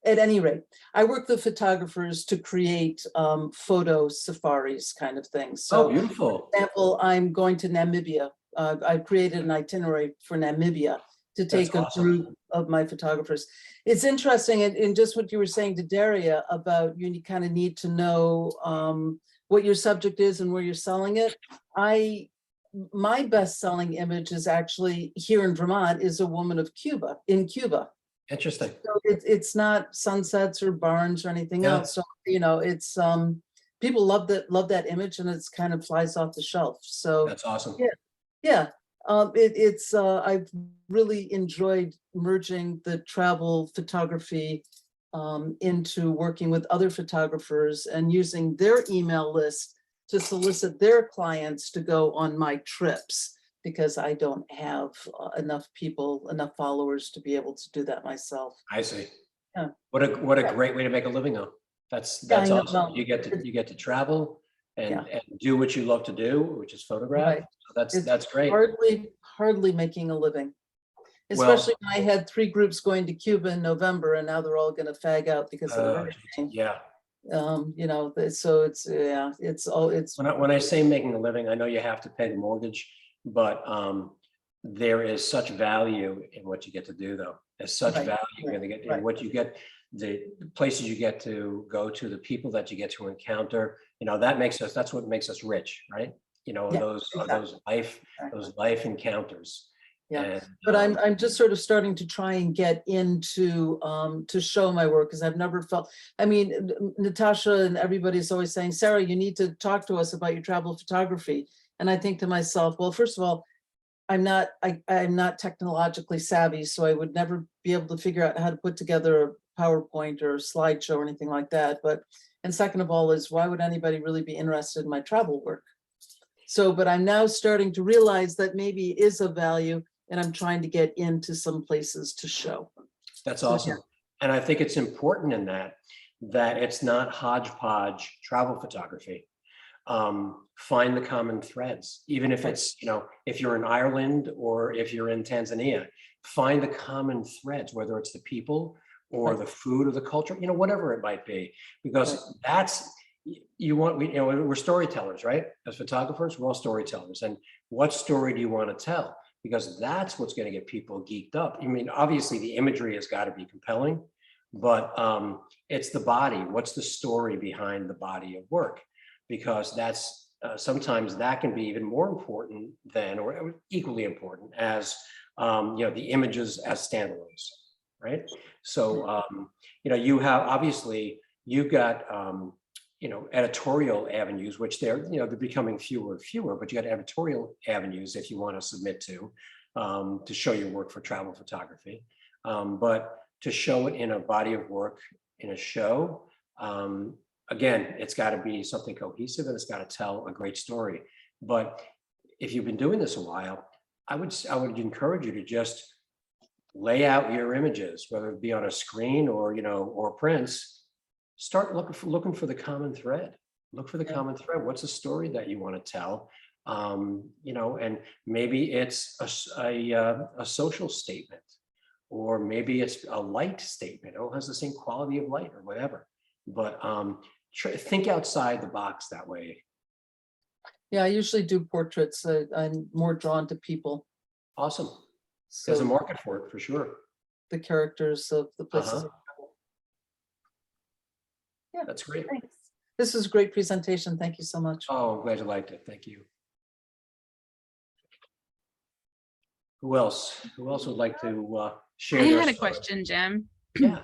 At any rate, I work with photographers to create photo safaris kind of things. So, Oh, beautiful. for example, I'm going to Namibia. I've created an itinerary for Namibia to take That's a awesome. group of my photographers. It's interesting, and just what you were saying to Daria about you kind of need to know what your subject is and where you're selling it. My best-selling image is actually here in Vermont, is a woman of Cuba, in Cuba. Interesting. So it's not sunsets or barns or anything Yeah. else. So, you know, it's people love that image, and it's kind of flies off the shelf. So That's awesome. yeah. I've really enjoyed merging the travel photography into working with other photographers and using their email list to solicit their clients to go on my trips, because I don't have enough followers to be able to do that myself. I see. Yeah. What a great way to make a living, though. That's I know. awesome. You get to travel and do what you love to do, which is photograph. Right. So It's that's great. hardly making a living. Well- Especially when I had 3 groups going to Cuba in November, and now they're all going to fag out because of the hurricane. Yeah. You know, so it's When I say making a living, I know you have to pay the mortgage, but there is such value in what you get to do, though. There's such Right, value in right. what you get, the places you get to go to, the people that you get to encounter. You know, that's what makes us rich, right? You know, Yeah, those exactly. life encounters. Yeah, And, but I'm just sort of starting to try and get into to show my work, because I've never felt, I mean, Natasha and everybody's always saying, Sarah, you need to talk to us about your travel photography. And I think to myself, well, first of all, I'm not technologically savvy, so I would never be able to figure out how to put together a PowerPoint or a slideshow or anything like that. But, and second of all, is why would anybody really be interested in my travel work? So, but I'm now starting to realize that maybe it is of value, and I'm trying to get into some places to show. that's So, yeah. awesome. And I think it's important in that it's not hodgepodge travel photography. Find the common threads, even if it's, if you're in Ireland or if you're in Tanzania, find the common threads, whether it's the people or the food or the culture, whatever it might be, because that's, we're storytellers, right? As photographers, we're all storytellers. And what story do you want to tell? Because that's what's going to get people geeked up. I mean, obviously the imagery has got to be compelling, but it's the body. What's the story behind the body of work? Because that's sometimes that can be even more important than, or equally important as, the images as standalones, right? So, you have, obviously, you've got, editorial avenues, which they're becoming fewer and fewer, but you got editorial avenues if you want to submit to show your work for travel photography. But to show it in a body of work, in a show, again, it's got to be something cohesive and it's got to tell a great story. But if you've been doing this a while, I would encourage you to just lay out your images, whether it be on a screen or, or prints. Start looking for the common thread. Look for the common thread. What's the story that you want to tell? And maybe it's a social statement, or maybe it's a light statement. It has the same quality of light or whatever. But think outside the box that way. Yeah, I usually do portraits. I'm more drawn to people. Awesome. So There's a market for it, for sure. the characters of the places. Yeah, That's great. thanks. This was a great presentation. Thank you so much. Oh, I'm glad you liked it. Thank you. Who else? Who else would like to share? I their had a story? question, Jim. Yeah,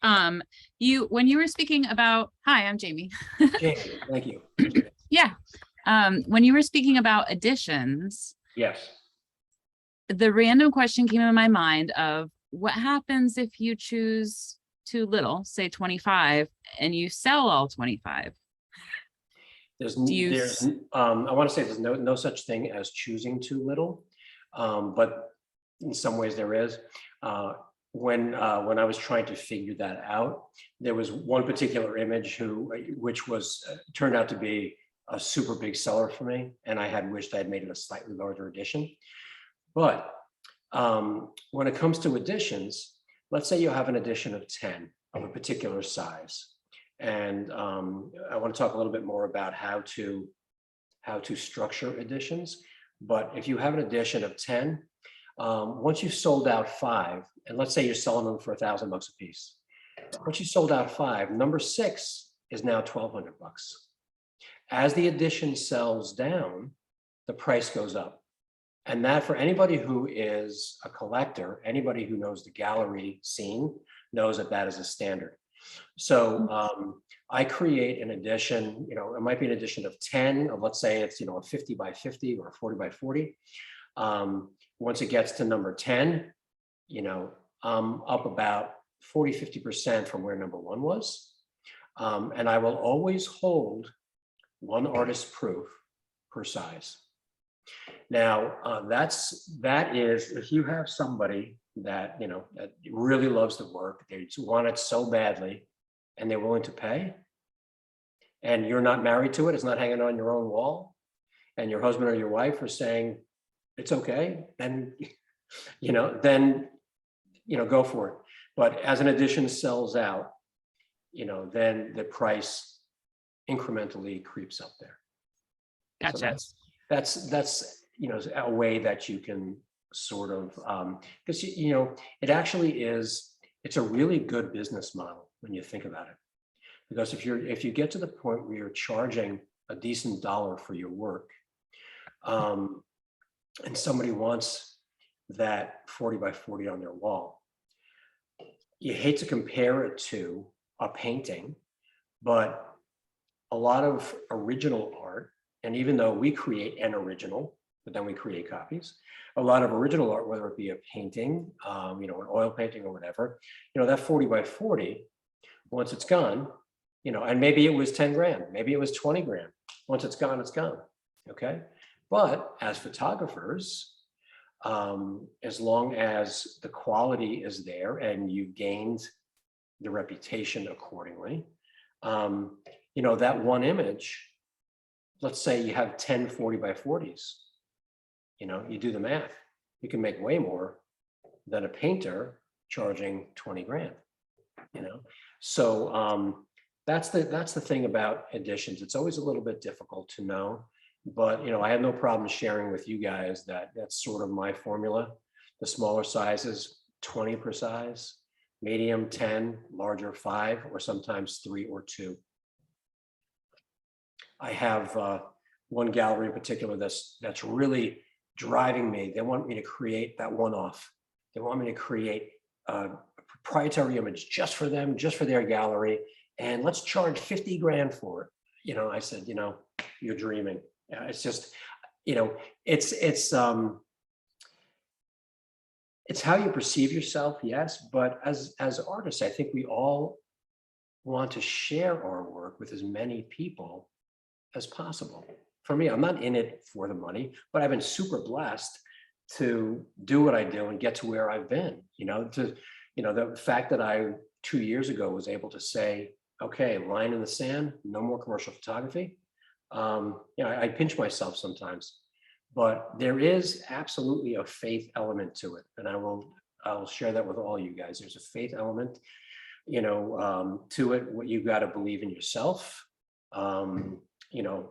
When you were speaking about, hi, I'm Jamie. Jamie, thank you. Yeah. When you were speaking about additions, Yes. the random question came in my mind of what happens if you choose too little, say 25, and you sell all 25? There's you I want to say there's no such thing as choosing too little, but in some ways there is. When I was trying to figure that out, there was one particular image which was turned out to be a super big seller for me, and I had wished I had made it a slightly larger edition. But when it comes to editions, let's say you have an edition of 10 of a particular size. And I want to talk a little bit more about how to structure editions. But if you have an edition of 10, once you've sold out 5, and let's say you're selling them for $1,000 a piece. Once you sold out 5, number 6 is now $1,200. As the edition sells down, the price goes up. And that, for anybody who is a collector, anybody who knows the gallery scene, knows that is a standard. So I create an edition, it might be an edition of 10, of let's say it's, a 50 by 50 or a 40 by 40. Once it gets to number 10, I'm up about 40–50% from where number 1 was. And I will always hold one artist proof per size. Now, that is, if you have somebody that, that really loves the work, they want it so badly, and they're willing to pay, and you're not married to it, it's not hanging on your own wall, and your husband or your wife are saying, it's okay, then, go for it. But as an edition sells out, then the price incrementally creeps up there. Gotcha. So that's a way that you can sort of, because it actually is, it's a really good business model when you think about it. Because if you get to the point where you're charging a decent dollar for your work, and somebody wants that 40 by 40 on their wall. You hate to compare it to a painting, but a lot of original art, and even though we create an original, but then we create copies, a lot of original art, whether it be a painting, you know, an oil painting or whatever, you know, that 40 by 40, once it's gone, you know, and maybe it was 10 grand, maybe it was 20 grand. Once it's gone, it's gone. Okay. But as photographers, as long as the quality is there and you've gained the reputation accordingly, you know, that one image, let's say you have 10 40 by 40s, you know, you do the math, you can make way more than a painter charging 20 grand, you know? So that's the thing about editions. It's always a little bit difficult to know, but, you know, I have no problem sharing with you guys that that's sort of my formula. The smaller sizes, 20 per size, medium 10, larger 5, or sometimes 3 or 2. I have one gallery in particular that's really driving me. They want me to create that one-off. They want me to create a proprietary image just for them, just for their gallery, and let's charge 50 grand for it. You know, I said, you know, you're dreaming. It's just, you know, it's how you perceive yourself, yes, but as artists, I think we all want to share our work with as many people as possible. For me, I'm not in it for the money, but I've been super blessed to do what I do and get to where I've been. You know, the fact that I 2 years ago was able to say, okay, line in the sand, no more commercial photography. You know, I pinch myself sometimes, but there is absolutely a faith element to it, and I'll share that with all you guys. There's a faith element, you know, to it. What you've got to believe in yourself. You know,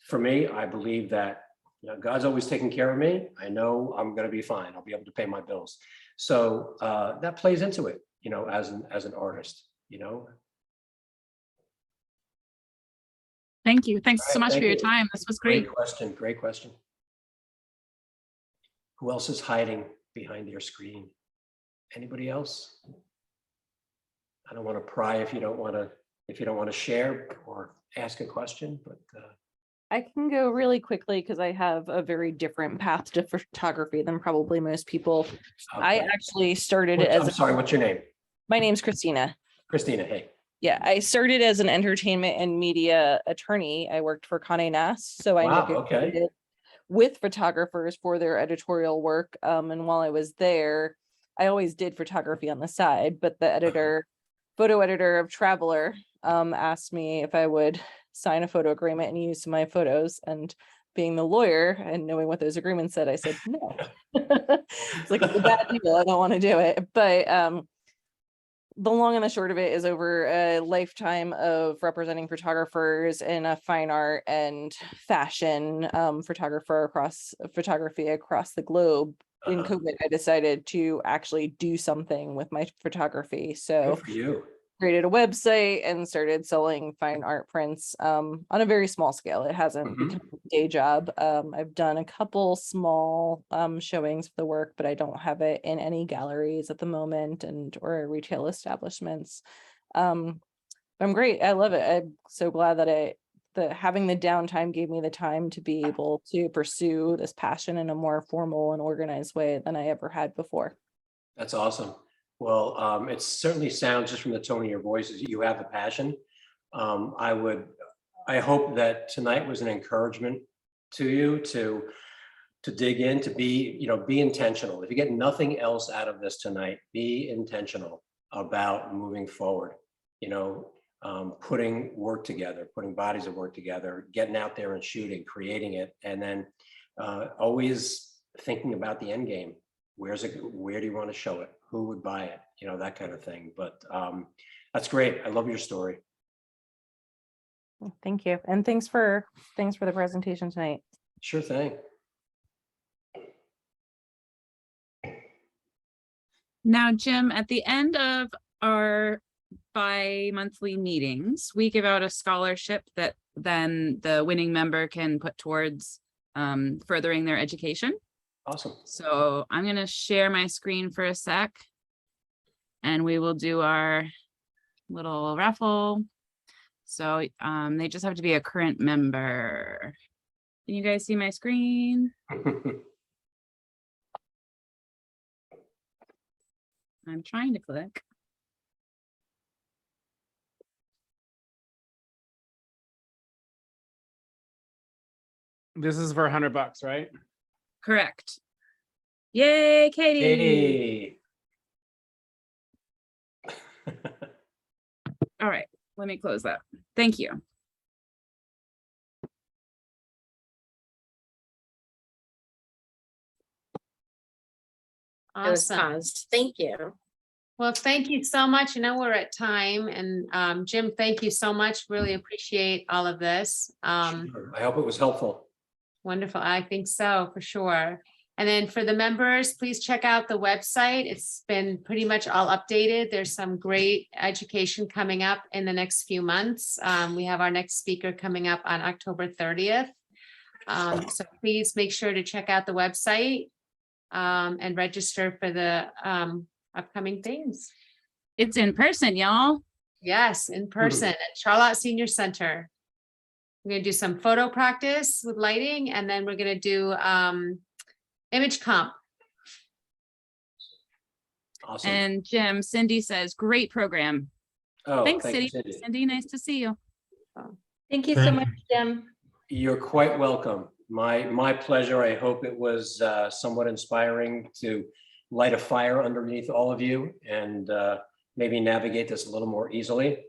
for me, I believe that, you know, God's always taking care of me. I know I'm going to be fine. I'll be able to pay my bills. So that plays into it, you know, as an artist, you know. Thank you. Thanks so All right, much for thank your you. time. This was great. Great question. Great question. Who else is hiding behind their screen? Anybody else? I don't want to pry if you don't want to share or ask a question, but I can go really quickly because I have a very different path to photography than probably most people. I okay. actually started it as I'm sorry, what's your name? my name's Christina. Christina, hey. Yeah, I started as an entertainment and media attorney. I worked for Condé Nast, so I Wow, negotiated okay. with photographers for their editorial work. And while I was there, I always did photography on the side, but the photo editor of Traveler, asked me if I would sign a photo agreement and use some of my photos. And being the lawyer and knowing what those agreements said, I said no. It's like, it's a bad deal. I don't want to do it. But the long and the short of it is, over a lifetime of representing photographers in a fine art and fashion photography across the globe. In COVID, I decided to actually do something with my photography. So Good for you. created a website and started selling fine art prints on a very small scale. It hasn't become a day job. I've done a couple small showings of the work, but I don't have it in any galleries at the moment or retail establishments. I'm great. I love it. I'm so glad that having the downtime gave me the time to be able to pursue this passion in a more formal and organized way than I ever had before. That's awesome. Well, it certainly sounds, just from the tone of your voice, as you have a passion. I hope that tonight was an encouragement to you to dig in, to be intentional. If you get nothing else out of this tonight, be intentional about moving forward. Putting work together, putting bodies of work together, getting out there and shooting, creating it, and then always thinking about the end game. Where do you want to show it? Who would buy it? That kind of thing. But that's great. I love your story. Thank you. And thanks for the presentation tonight. Sure thing. Now, Jim, at the end of our bi-monthly meetings, we give out a scholarship that then the winning member can put towards furthering their education. Awesome. So I'm gonna share my screen for a sec. And we will do our little raffle. So they just have to be a current member. Can you guys see my screen? I'm trying to click. This is for $100, right? Correct. Yay, Katie. Katie. All right, let me close that. Thank you. It was Awesome. paused. Thank you. Well, thank you so much. I know we're at time, and Jim, thank you so much. Really appreciate all of this. Sure. I hope it was helpful. Wonderful. I think so, for sure. And then for the members, please check out the website. It's been pretty much all updated. There's some great education coming up in the next few months. We have our next speaker coming up on October 30th. So please make sure to check out the website and register for the upcoming things. It's in person, y'all. Yes, in person at Charlotte Senior Center. We're gonna do some photo practice with lighting, and then we're gonna do image comp. Awesome. And Jim, Cindy says, great program. Oh, Thanks, thank you, Cindy. Cindy. Cindy, nice to see you. Thank you so much, Jim. You're quite welcome. My pleasure. I hope it was somewhat inspiring to light a fire underneath all of you and maybe navigate this a little more easily.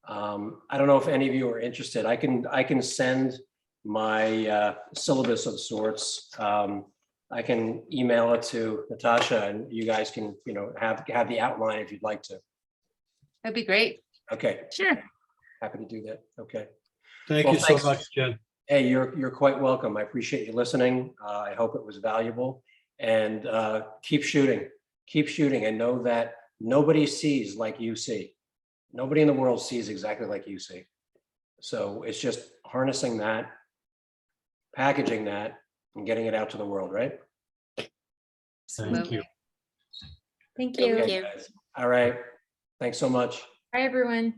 I don't know if any of you are interested. I can send my syllabus of sorts. I can email it to Natasha, and you guys can, have the outline if you'd like to. That'd be great. Okay, Sure. happy to do that. Okay. Thank Well, you so thanks. much, Jen. Hey, you're quite welcome. I appreciate you listening. I hope it was valuable, and keep shooting. Keep shooting, and know that nobody sees like you see. Nobody in the world sees exactly like you see. So it's just harnessing that, packaging that, and getting it out to the world, right? Absolutely. Thank Thank you. you. Guys. All right. Thanks so much. Bye, everyone.